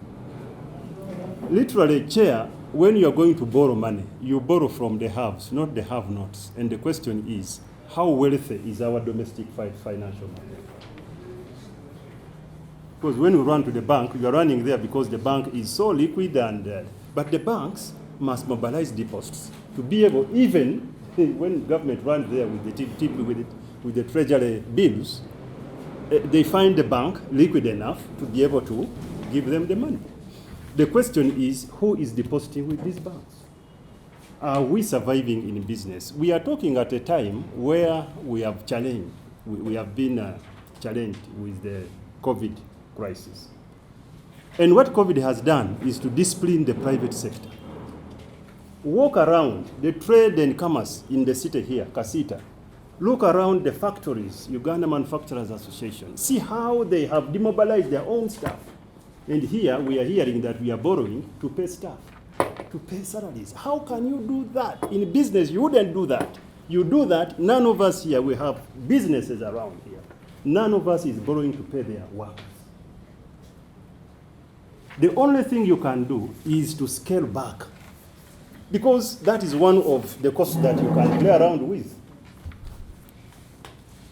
Literally, Chair, when you are going to borrow money, you borrow from the haves, not the have-nots. And the question is, how wealthy is our domestic financial market? Because when you run to the bank, you are running there because the bank is so liquid, and but the banks must mobilize deposits to be able, even when government runs there with the treasury bills, they find the bank liquid enough to be able to give them the money. The question is, who is depositing with these banks? Are we surviving in business? We are talking at a time where we have challenged, we have been challenged with the COVID crisis. And what COVID has done is to discipline the private sector. Walk around the trade and commerce in the city here, Kasita. Look around the factories, Uganda Manufacturers Association. See how they have demobilized their own staff. And here we are hearing that we are borrowing to pay staff, to pay salaries. How can you do that? In business, you wouldn't do that. You do that, none of us here, we have businesses around here. None of us is borrowing to pay their workers. The only thing you can do is to scale back, because that is one of the costs that you can play around with.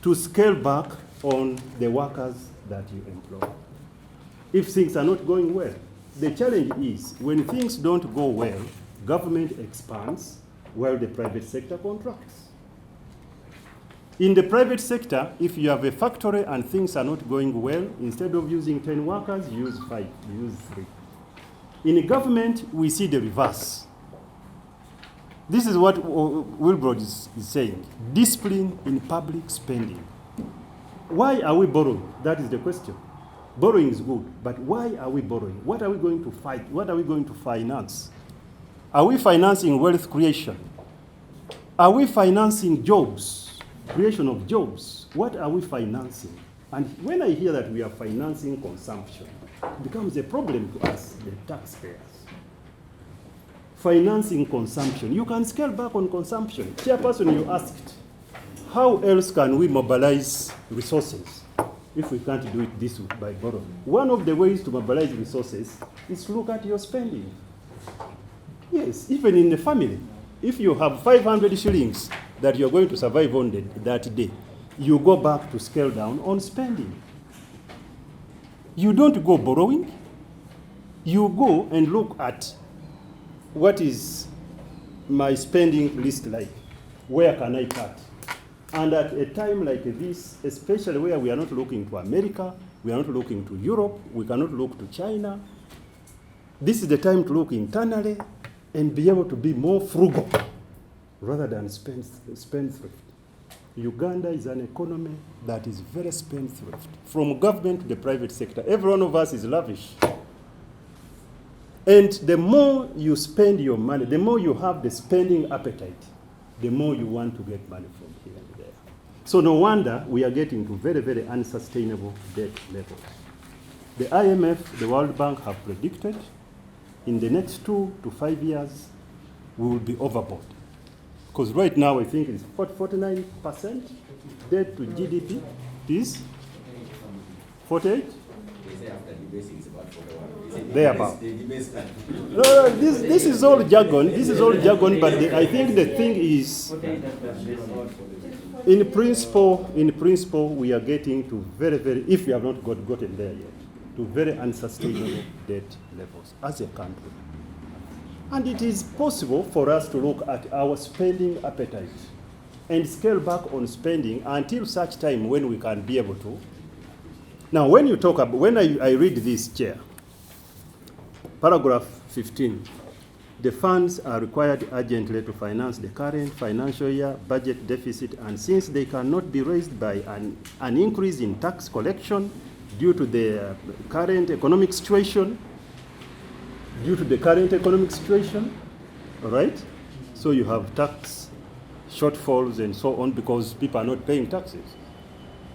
To scale back on the workers that you employ. If things are not going well, the challenge is when things don't go well, government expands while the private sector contracts. In the private sector, if you have a factory and things are not going well, instead of using 10 workers, you use 5, you use 3. In government, we see the reverse. This is what Wilbrod is saying. Discipline in public spending. Why are we borrowing? That is the question. Borrowing is good, but why are we borrowing? What are we going to fight? What are we going to finance? Are we financing wealth creation? Are we financing jobs, creation of jobs? What are we financing? And when I hear that we are financing consumption, it becomes a problem to us, the taxpayers. Financing consumption. You can scale back on consumption. Chairperson, you asked, how else can we mobilize resources if we can't do it this way, by borrowing? One of the ways to mobilize resources is to look at your spending. Yes, even in the family. If you have 500 shillings that you're going to survive on that day, you go back to scale down on spending. You don't go borrowing. You go and look at what is my spending list like? Where can I cut? And at a time like this, especially where we are not looking to America, we are not looking to Europe, we cannot look to China, this is the time to look internally and be able to be more frugal rather than spendthrift. Uganda is an economy that is very spendthrift. From government to the private sector, every one of us is lavish. And the more you spend your money, the more you have the spending appetite, the more you want to get money from here and there. So no wonder we are getting to very, very unsustainable debt levels. The IMF, the World Bank have predicted in the next 2 to 5 years, we will be overboard. Because right now I think it's 49% debt to GDP. Is 48? Thereabout. No, this is all jargon. This is all jargon. But I think the thing is, in principle, we are getting to very, very, if we have not gotten there yet, to very unsustainable debt levels as a country. And it is possible for us to look at our spending appetite and scale back on spending until such time when we can be able to. Now, when you talk about, when I read this, Chair, paragraph 15, the funds are required urgently to finance the current financial year budget deficit, and since they cannot be raised by an increase in tax collection due to the current economic situation, all right? So you have tax shortfalls and so on because people are not paying taxes.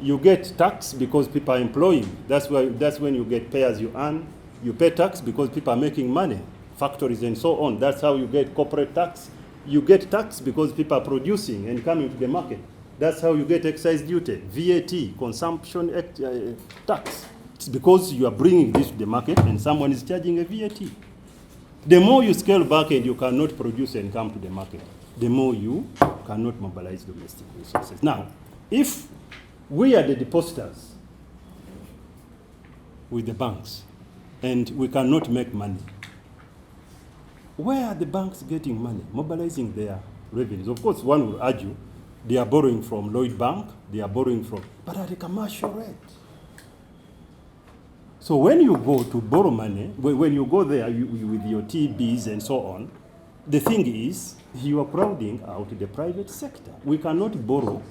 You get tax because people are employing. That's when you get pay as you earn. You pay tax because people are making money, factories and so on. That's how you get corporate tax. You get tax because people are producing and coming to the market. That's how you get excise duty, VAT, consumption tax. It's because you are bringing this to the market and someone is charging a VAT. The more you scale back and you cannot produce and come to the market, the more you cannot mobilize domestic resources. Now, if we are the depositors with the banks and we cannot make money, where are the banks getting money, mobilizing their revenues? Of course, one will argue they are borrowing from Lloyd Bank, they are borrowing from, but at a commercial rate. So when you go to borrow money, when you go there with your TBs and so on, the thing is you are crowding out the private sector. We cannot borrow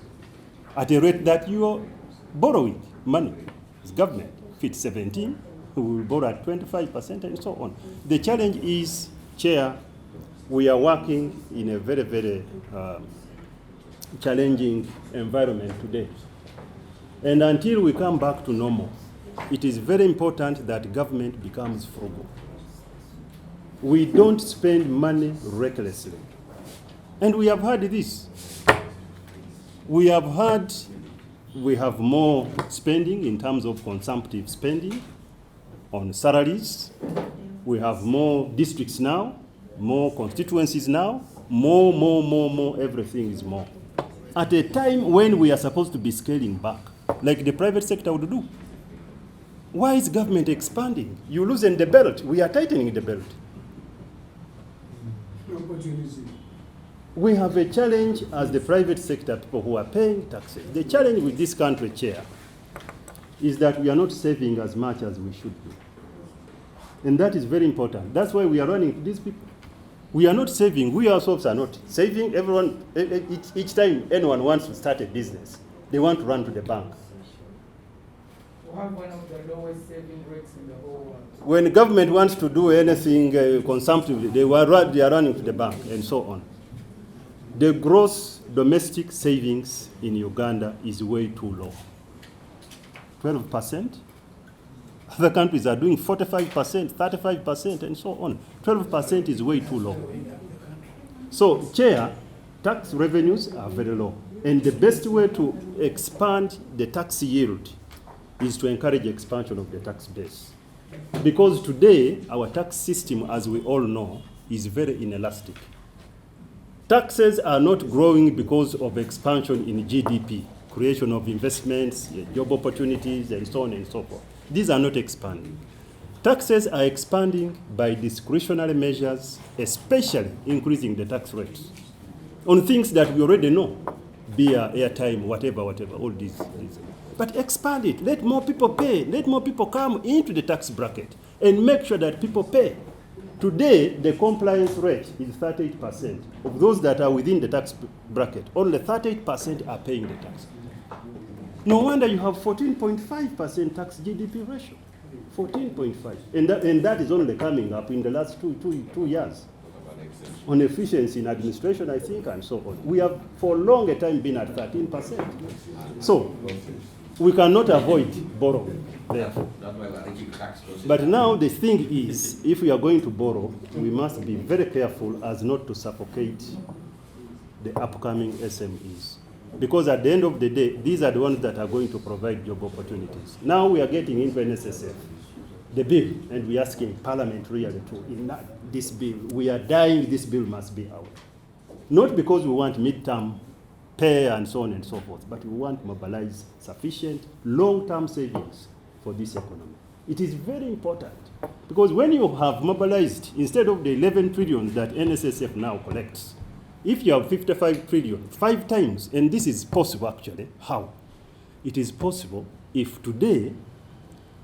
at a rate that you are borrowing money. It's government. If it's 17, we will borrow at 25% and so on. The challenge is, Chair, we are working in a very, very challenging environment today. And until we come back to normal, it is very important that government becomes frugal. We don't spend money recklessly. And we have had this. We have more spending in terms of consumptive spending on salaries. We have more districts now, more constituencies now, more, everything is more. At a time when we are supposed to be scaling back, like the private sector would do. Why is government expanding? You loosen the belt. We are tightening the belt. We have a challenge as the private sector, people who are paying taxes. The challenge with this country, Chair, is that we are not saving as much as we should be. And that is very important. That's why we are running to these people. We are not saving. We ourselves are not saving. Everyone, each time anyone wants to start a business, they want to run to the bank. We have one of the lowest saving rates in the whole world. When the government wants to do anything consumptively, they are running to the bank and so on. The gross domestic savings in Uganda is way too low. 12%. Other countries are doing 45%, 35%, and so on. 12% is way too low. So, Chair, tax revenues are very low. And the best way to expand the tax yield is to encourage expansion of the tax base. Because today, our tax system, as we all know, is very inelastic. Taxes are not growing because of expansion in GDP, creation of investments, job opportunities, and so on and so forth. These are not expanding. Taxes are expanding by discretionary measures, especially increasing the tax rates on things that we already know, beer, airtime, whatever, all these. But expand it. Let more people pay. Let more people come into the tax bracket and make sure that people pay. Today, the compliance rate is 38%. Of those that are within the tax bracket, only 38% are paying the tax. No wonder you have 14.5% tax GDP ratio. 14.5. And that is only coming up in the last two years. On efficiency in administration, I think, and so on. We have for a long time been at 13%. So, we cannot avoid borrowing, therefore. But now the thing is, if we are going to borrow, we must be very careful as not to suffocate the upcoming SMEs. Because at the end of the day, these are the ones that are going to provide job opportunities. Now we are getting into NSSF, the bill, and we are asking Parliament really to enact this bill. We are dying, this bill must be out. Not because we want midterm pay and so on and so forth, but we want to mobilize sufficient long-term savings for this economy. It is very important, because when you have mobilized, instead of the 11 trillion that NSSF now collects, if you have 55 trillion, 5 times, and this is possible actually. How? It is possible if today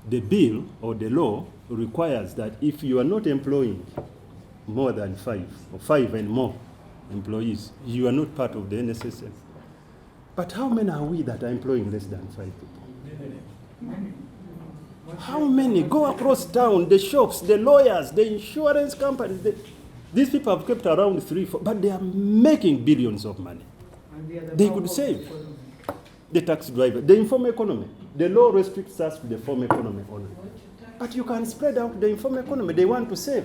the bill or the law requires that if you are not employing more than 5 or 5 and more employees, you are not part of the NSSF. But how many are we that are employing less than 5 people? How many? Go across town, the shops, the lawyers, the insurance companies. These people have kept around 3, 4, but they are making billions of money. They could save. The tax driver, the informal economy. The law restricts us to the formal economy only. But you can spread out the informal economy. They want to save.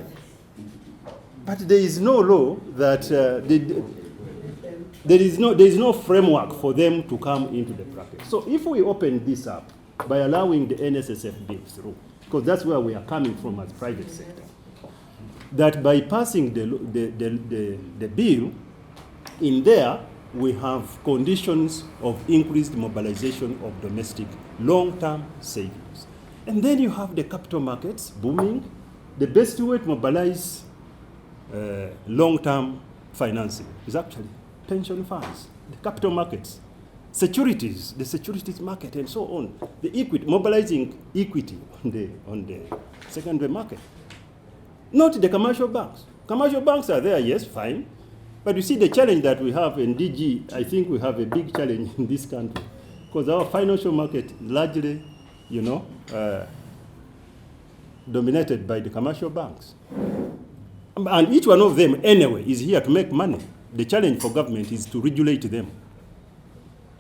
But there is no law that, there is no framework for them to come into the bracket. So if we open this up by allowing the NSSF bill through, because that's where we are coming from as private sector, that by passing the bill, in there we have conditions of increased mobilization of domestic long-term savings. And then you have the capital markets booming. The best way to mobilize long-term financing is actually pension funds, the capital markets. securities, the securities market, and so on. The equity, mobilizing equity on the secondary market. Not the commercial banks. Commercial banks are there, yes, fine. But you see the challenge that we have in DG, I think we have a big challenge in this country. Because our financial market largely, dominated by the commercial banks. And each one of them, anyway, is here to make money. The challenge for government is to regulate them.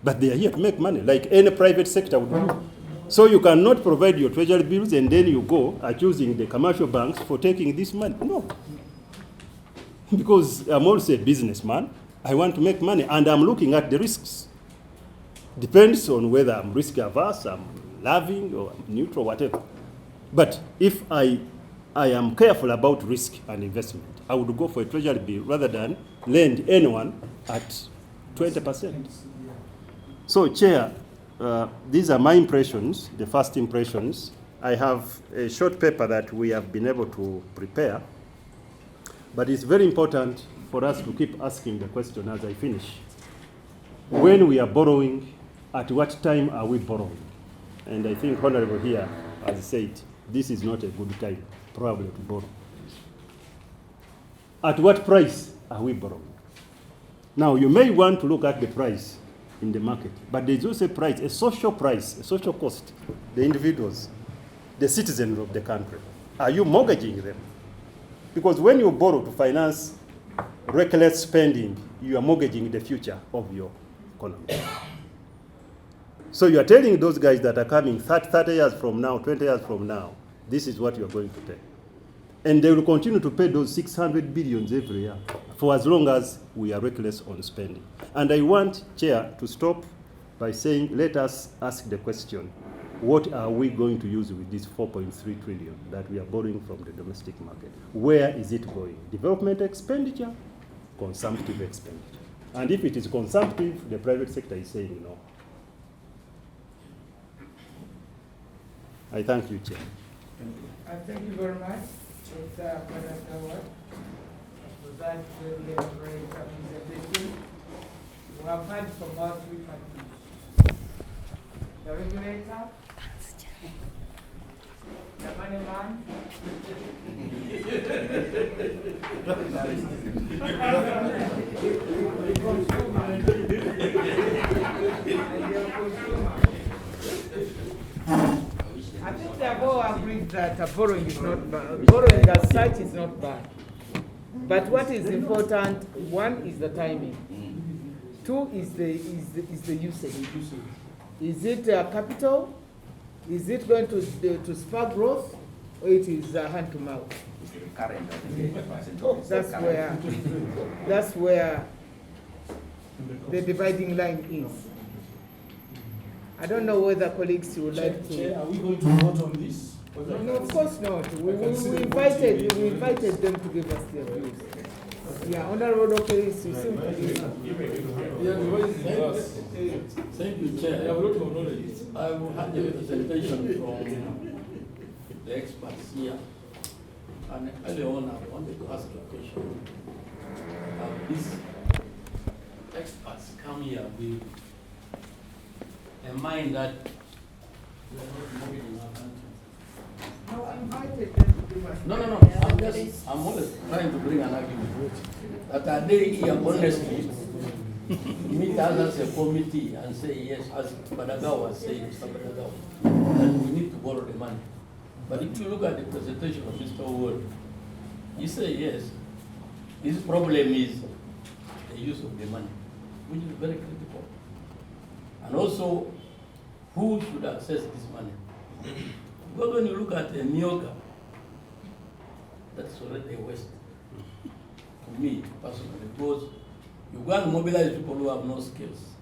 But they are here to make money, like any private sector would do. So you cannot provide your treasury bills and then you go accusing the commercial banks for taking this money. No. Because I'm also a businessman. I want to make money, and I'm looking at the risks. Depends on whether I'm risk averse, I'm loving, or I'm neutral, whatever. But if I am careful about risk and investment, I would go for a treasury bill rather than lend anyone at 20%. So, Chair, these are my impressions, the first impressions. I have a short paper that we have been able to prepare, but it's very important for us to keep asking the question as I finish. When we are borrowing, at what time are we borrowing? And I think Honorable here has said, this is not a good time, probably, to borrow. At what price are we borrowing? Now, you may want to look at the price in the market, but there's also a price, a social cost, the individuals, the citizens of the country. Are you mortgaging them? Because when you borrow to finance reckless spending, you are mortgaging the future of your economy. So you are telling those guys that are coming 30 years from now, 20 years from now, this is what you are going to pay. And they will continue to pay those 600 billions every year for as long as we are reckless on spending. And I want, Chair, to stop by saying, let us ask the question, what are we going to use with this 4.3 trillion that we are borrowing from the domestic market? Where is it going? Development expenditure, consumptive expenditure. And if it is consumptive, the private sector is saying no. I thank you, Chair. Thank you very much, Mr. Badagawa, for that very elaborate presentation. We have heard from our three parties. The regulator, the money man, the consumer, and the consumer. I think they have all agreed that borrowing is not bad. Borrowing as such is not bad. But what is important, one is the timing. Two is the usage. Is it capital? Is it going to spur growth? Or it is hand to mouth? That's where the dividing line is. I don't know whether colleagues would like to. Chair, are we going to vote on this? No, of course not. We invited them to give us their views. Yeah, Honorable Okeris, you seem to be. Thank you, Chair. I will have a presentation from the experts here. And early on, I wanted to ask a question. These experts come here with a mind that we are not moving in our country. No, I invited them to give us. No. I'm always trying to bring an argument. That are they here honestly meet us as a committee and say yes, as Badagawa was saying, Mr. Badagawa, that we need to borrow the money. But if you look at the presentation of Mr. Ward, you say yes, his problem is the use of the money, which is very critical. And also, who should access this money? Because when you look at Nyoka, that's already a waste. To me, personally, because you go and mobilize people who have no skills.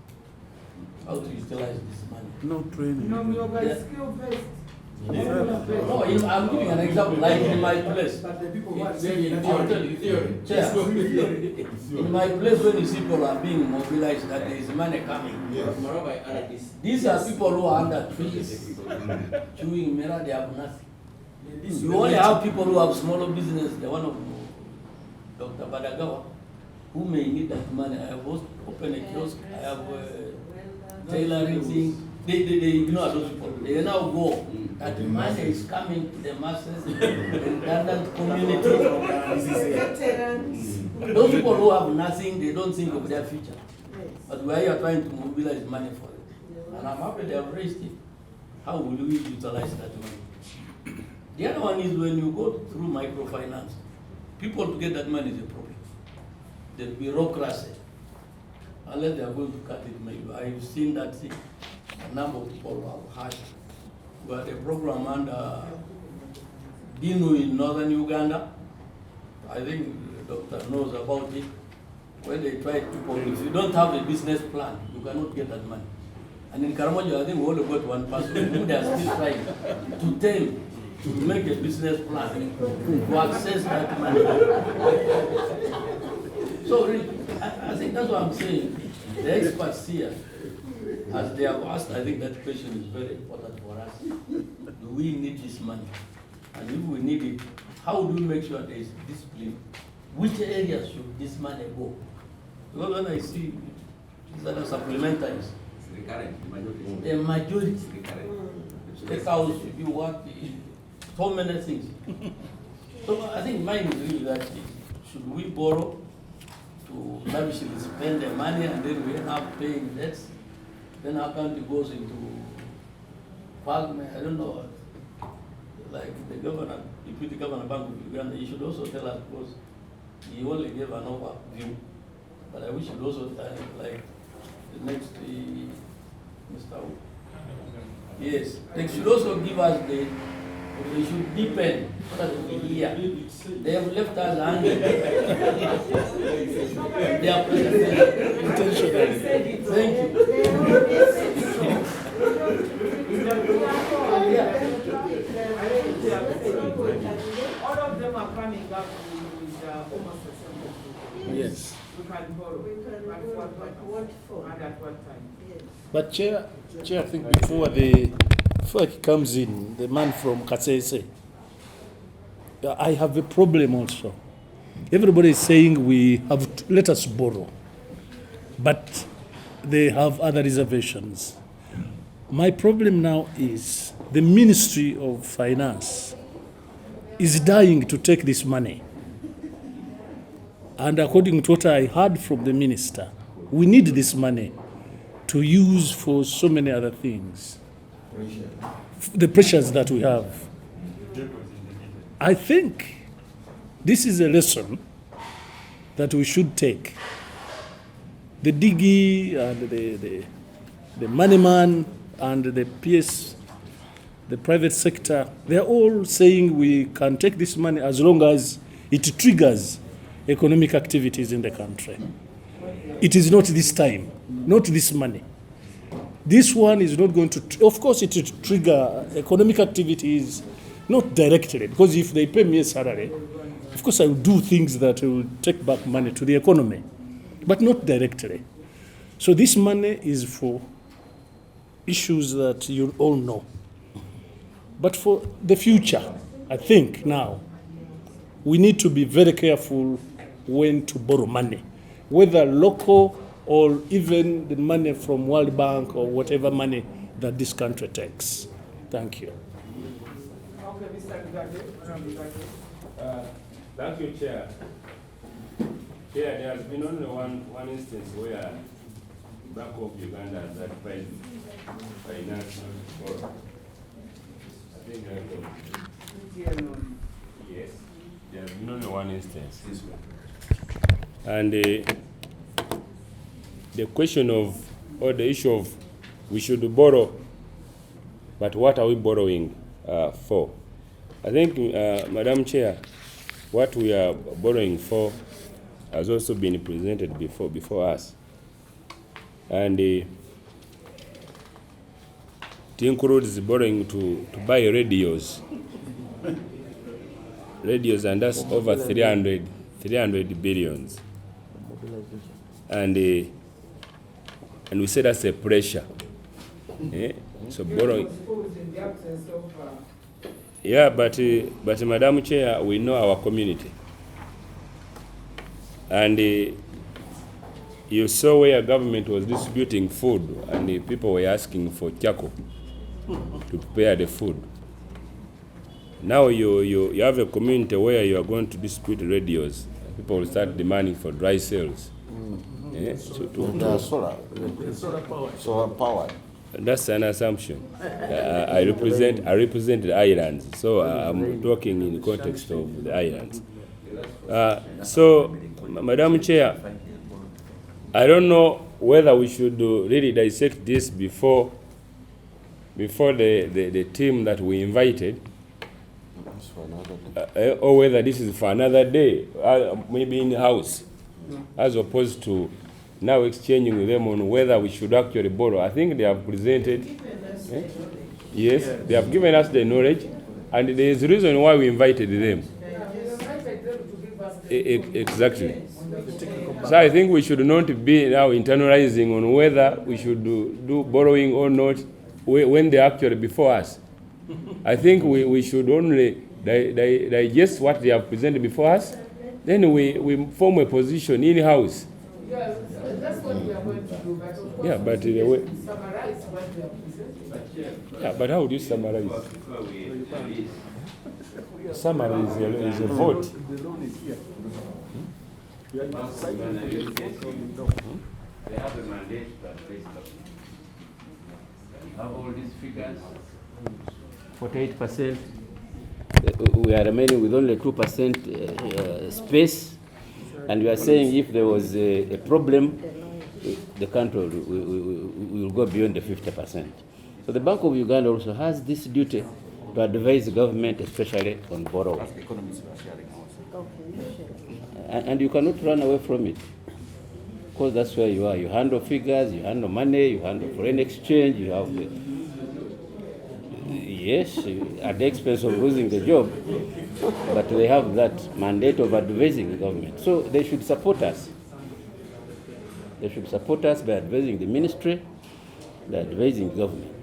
How to utilize this money? No training. No, Nyoka is skill-based. No, I'm giving an example, like in my place. But the people who are I'll tell you, Chair, in my place when you see people are being mobilized, that there is money coming. Yes. These are people who are under trees, chewing mera, they have nothing. You only have people who have smaller business, the one of Dr. Badagawa, who may need that money. I have opened a kiosk, I have tailoring thing. They ignore those people. They now go that money is coming to the masses, the redundant community. Those people who have nothing, they don't think of their future. But we are trying to mobilize money for it. And I'm happy they have raised it. How will we utilize that money? The other one is when you go through microfinance, people to get that money is a problem. The bureaucracy, unless they are going to cut it, maybe. I've seen that thing. A number of people have had. We had a program under Dinu in northern Uganda. I think the doctor knows about it. When they try people, if you don't have a business plan, you cannot get that money. And in Karamojo, I think we only got one person who they are still trying to tell to make a business plan to access that money. So really, I think that's what I'm saying. The experts here, as they have asked, I think that question is very important for us. Do we need this money? And if we need it, how do we make sure there is discipline? Which areas should this money go? Because when I see these other supplementaries, the majority, take out if you want so many things. So I think mine is really that should we borrow to lavishly spend the money and then we end up paying debts? Then our country goes into parliament, I don't know, like the governor, deputy governor Bank of Uganda, he should also tell us, because he only gave an overview, but I wish he'd also tell, like, the next, Mr. Wu. Yes, they should also give us they should deepen so that we hear. They have left us hanging. They are intentionally. Thank you. All of them are coming up with almost the same. Yes. We can borrow. And at what time? But Chair, I think before he comes in, the man from Kasese, I have a problem also. Everybody is saying we have to, let us borrow, but they have other reservations. My problem now is the Ministry of Finance is dying to take this money. And according to what I heard from the minister, we need this money to use for so many other things. The pressures that we have. I think this is a lesson that we should take. The Digi and the money man and the PS, the private sector, they're all saying we can take this money as long as it triggers economic activities in the country. It is not this time, not this money. This one is not going to, of course it will trigger economic activities, not directly, because if they pay me a salary, of course I will do things that will take back money to the economy, but not directly. So this money is for issues that you all know. But for the future, I think now, we need to be very careful when to borrow money, whether local or even the money from World Bank or whatever money that this country takes. Thank you. Okay, Mr. Thank you, Chair. Chair, there has been only one instance where Bank of Uganda has advised finance for, I think yes, there has been only one instance. And the question of, or the issue of, we should borrow, but what are we borrowing for? I think, Madam Chair, what we are borrowing for has also been presented before us. And it includes borrowing to buy radios. Radios, and that's over 300 billions. And we say that's a pressure. So borrowing. Yeah, but Madam Chair, we know our community. And you saw where government was distributing food and the people were asking for charcoal to prepare the food. Now you have a community where you are going to distribute radios. People will start demanding for dry cells. Yeah, solar power. That's an assumption. I represent the islands, so I'm talking in the context of the islands. So, Madam Chair, I don't know whether we should really dissect this before the team that we invited, or whether this is for another day, maybe in the house, as opposed to now exchanging with them on whether we should actually borrow. I think they have presented, yes, they have given us the knowledge, and there is a reason why we invited them. Exactly. So I think we should not be now internalizing on whether we should do borrowing or not when they're actually before us. I think we should only digest what they have presented before us, then we form a position in-house. Yeah, that's what we are going to do, but of course, Yeah, but we the way, summarize what they are presenting. yeah, but how would you summarize? Summary is a vote. The loan is here. They have a mandate to advise government. You have all these figures. 48%. We are remaining with only 2% space, and we are saying if there was a problem, the country will go beyond the 50%. So the Bank of Uganda also has this duty to advise the government, especially on borrowing. And you cannot run away from it, because that's where you are. You handle figures, you handle money, you handle foreign exchange, you have the, yes, at the expense of losing the job, but they have that mandate of advising the government. So they should support us. They should support us by advising the ministry, by advising the government.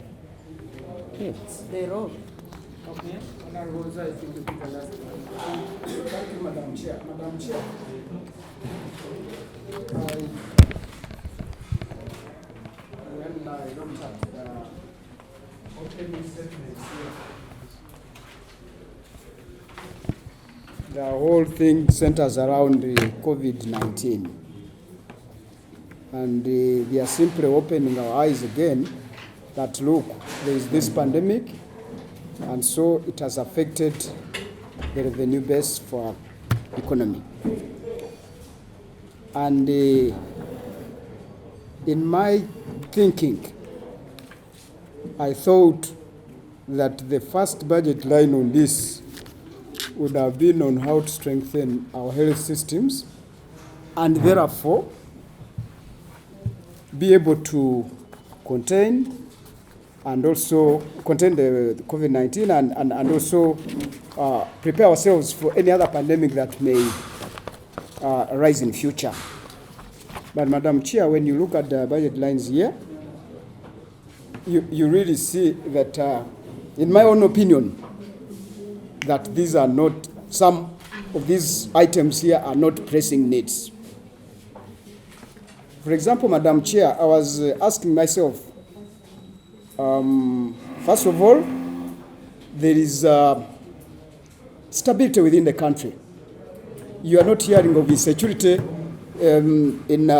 Yes, they're all. Okay. Honorable Rosa, I think you pick the last one. Thank you, Madam Chair. Madam Chair, when I looked at the opening statements here, the whole thing centers around COVID-19. And we are simply opening our eyes again that, look, there is this pandemic, and so it has affected the revenue base for our economy. And in my thinking, I thought that the first budget line on this would have been on how to strengthen our health systems and therefore be able to contain and also contain the COVID-19 and also prepare ourselves for any other pandemic that may arise in future. But Madam Chair, when you look at the budget lines here, you really see that, in my own opinion, that these are not, some of these items here are not pressing needs. For example, Madam Chair, I was asking myself, first of all, there is stability within the country. You are not hearing of insecurity in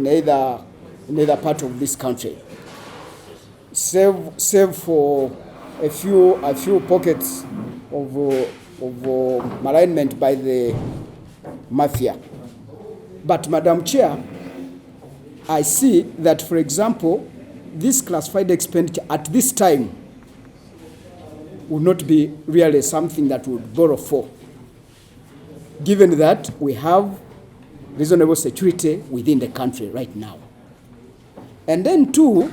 either part of this country, save for a few pockets of malignment by the mafia. But Madam Chair, I see that, for example, this classified expenditure at this time would not be really something that we would borrow for, given that we have reasonable security within the country right now. And then two,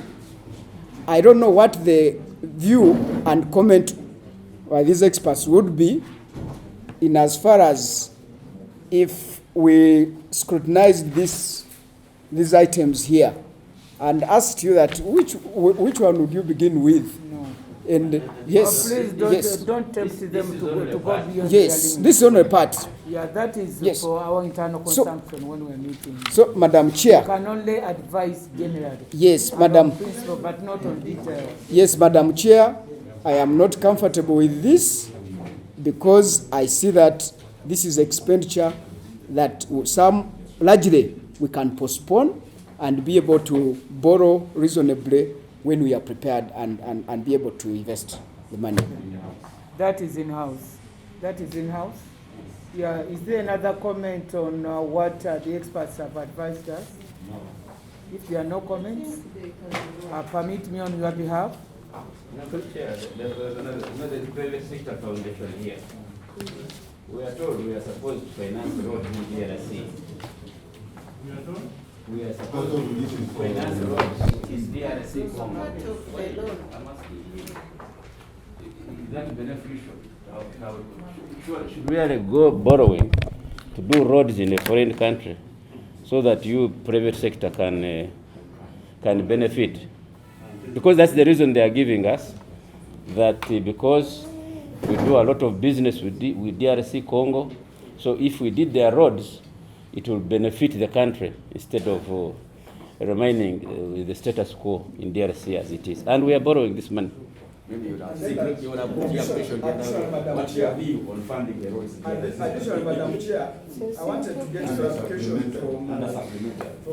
I don't know what the view and comment by these experts would be in as far as if we scrutinize these items here and asked you that which one would you begin with? No. And yes, Please don't tempt them to go beyond. Yes, this is only a part. Yeah, that is Yes. for our internal So- consumption when we're meeting. So, Madam Chair. You can only advise generally. Yes, and Madam. on principle, but not on detail. Yes, Madam Chair, I am not comfortable with this because I see that this is expenditure that largely we can postpone and be able to borrow reasonably when we are prepared and be able to invest the money. That is in-house. That is in-house. Yeah, is there another comment on what the experts have advised us? No. If there are no comments, permit me on your behalf. Madam Chair, there's another private sector foundation here. We are told we are supposed to finance the road in DRC. We are told? We are supposed to finance the road in DRC. Is that beneficial? Should we really go borrowing to do roads in a foreign country so that you private sector can benefit? Because that's the reason they are giving us, that because we do a lot of business with DRC Congo, so if we did their roads, it will benefit the country instead of remaining with the status quo in DRC as it is. And we are borrowing this money. Maybe you would have put your question what's your view on funding the roads? Additionally, Madam Chair, I wanted to get clarification from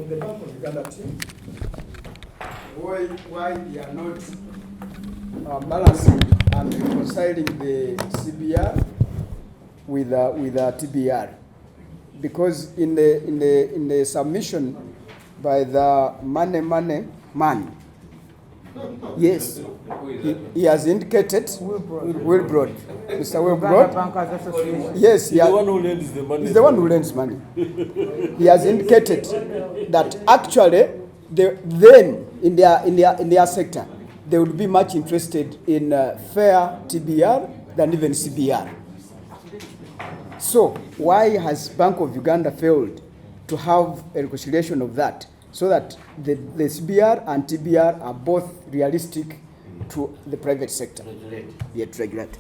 the Bank of Uganda team why they are not balancing and reconciling the CBR with TBR, because in the submission by the man. Yes, he has indicated Wilbrod, Mr. Wilbrod. Yes, he's the one who lends the money. He's the one who lends money. He has indicated that actually, then in their sector, they would be much interested in fair TBR than even CBR. So why has Bank of Uganda failed to have a reconciliation of that, so that the CBR and TBR are both realistic to the private sector? Yet regulate.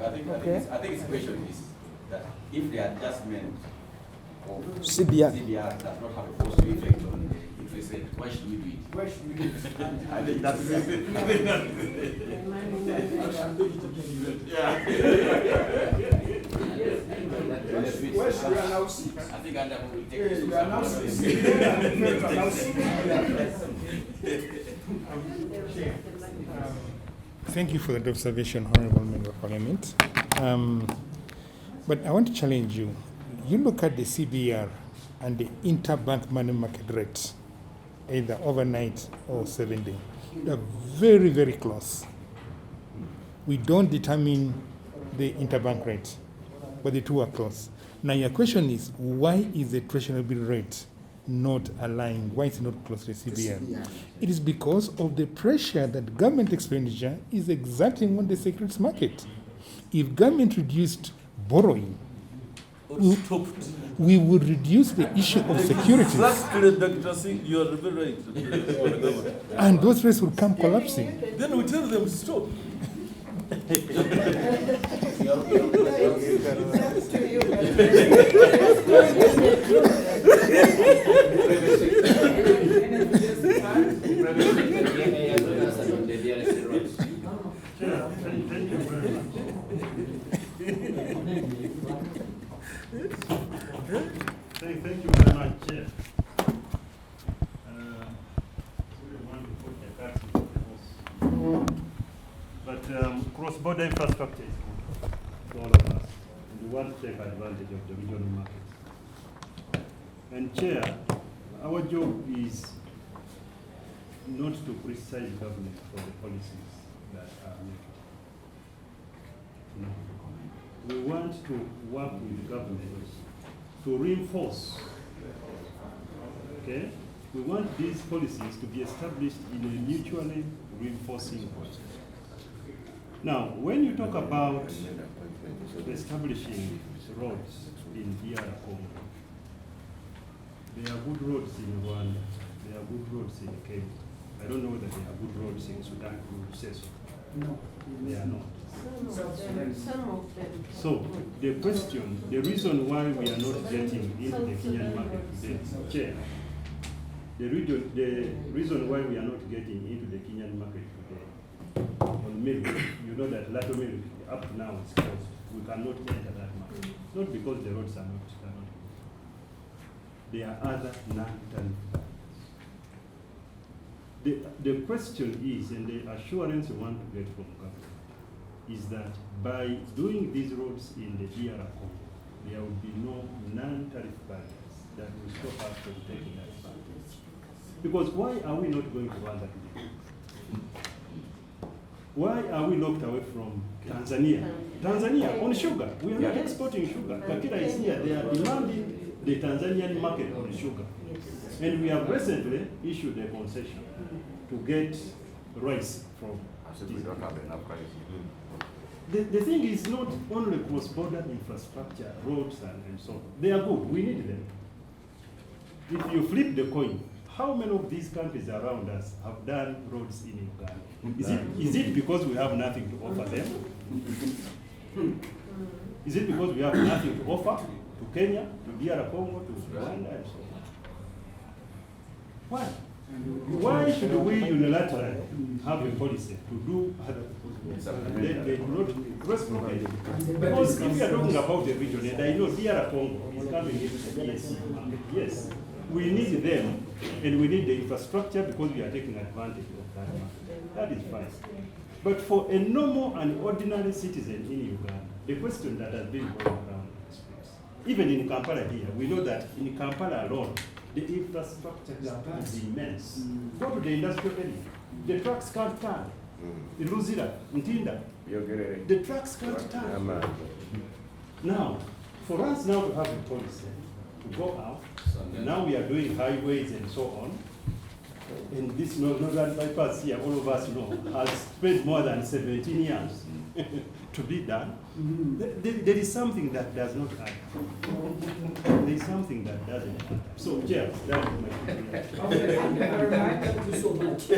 I think the question is that if the adjustment of CBR does not have a positive effect on interest rate, why should we do it? Why should we do it? I think that's it. I think that's Where should we announce it? I think Uganda will take this. You announce Thank you for that observation, Honorable Member of Parliament. But I want to challenge you. You look at the CBR and the interbank money market rates, either overnight or 7 day. They're very, very close. We don't determine the interbank rate, but the two are close. Now your question is, why is the treasury bill rate not aligned? Why is it not close to the CBR? It is because of the pressure that government expenditure is exerting on the securities market. If government reduced borrowing, we would reduce the issue of securities. Exactly, Dr. Singh, you are very right. And those rates will come collapsing. Then we tell them stop. Thank you very much, Chair. But cross-border infrastructure is good to all of us. And we want to take advantage of the regional markets. And Chair, our job is not to criticize government for the policies that are made. No. We want to work with the government to reinforce. Okay? We want these policies to be established in a mutually reinforcing way. Now, when you talk about establishing roads in DR Congo, there are good roads in Rwanda, there are good roads in Kenya. I don't know whether there are good roads in Sudan, you would say so. No. They are not. Some of them. So the question, the reason why we are not getting into the Kenyan market today, Chair, the reason why we are not getting into the Kenyan market today on milk, you know that Lato milk up to now is closed. We cannot enter that market. Not because the roads are not good. There are other non-tariff barriers. The question is, and the assurance we want to get from government, is that by doing these roads in the DR Congo, there will be no non-tariff barriers that will stop us from taking advantage. Because why are we not going to Rwanda today? Why are we locked away from Tanzania? Tanzania, on sugar. We are not exporting sugar. Kakira is here. They are demanding the Tanzanian market on sugar. And we have recently issued a concession to get rice from. We don't have enough rice. The thing is not only cross-border infrastructure, roads and so on. They are good. We need them. If you flip the coin, how many of these countries around us have done roads in Uganda? Is it because we have nothing to offer them? Is it because we have nothing to offer to Kenya, to DR Congo, to Rwanda, and so on? Why? Why should we unilaterally have a policy to do other they do not reciprocate? Because if you are talking about the region, and I know DR Congo is coming into the ESC market, yes, we need them, and we need the infrastructure because we are taking advantage of that market. That is fine. But for a normal and ordinary citizen in Uganda, the question that has been going around in the streets, even in Kampala here, we know that in Kampala alone, the infrastructure is immense. Go to the industrial area. The trucks can't turn. In Luzira, Ntinda, the trucks can't turn. Now, for us now to have a policy to go out, now we are doing highways and so on, and this northern bypass here, all of us know, has spent more than 17 years to be done. There is something that does not add up. There is something that doesn't add up. So, Chair, that is my opinion. Okay, thank you very much. Thank you so much.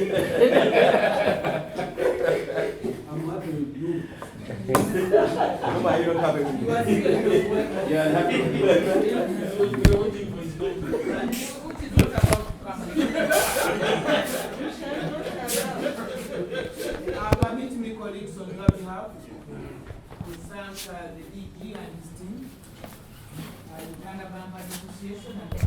I'm happy with you. Why are you not happy with me? Yeah, happy with you. Permit me, colleagues, on your behalf, to thank the DG and his team, Uganda Bank Association and the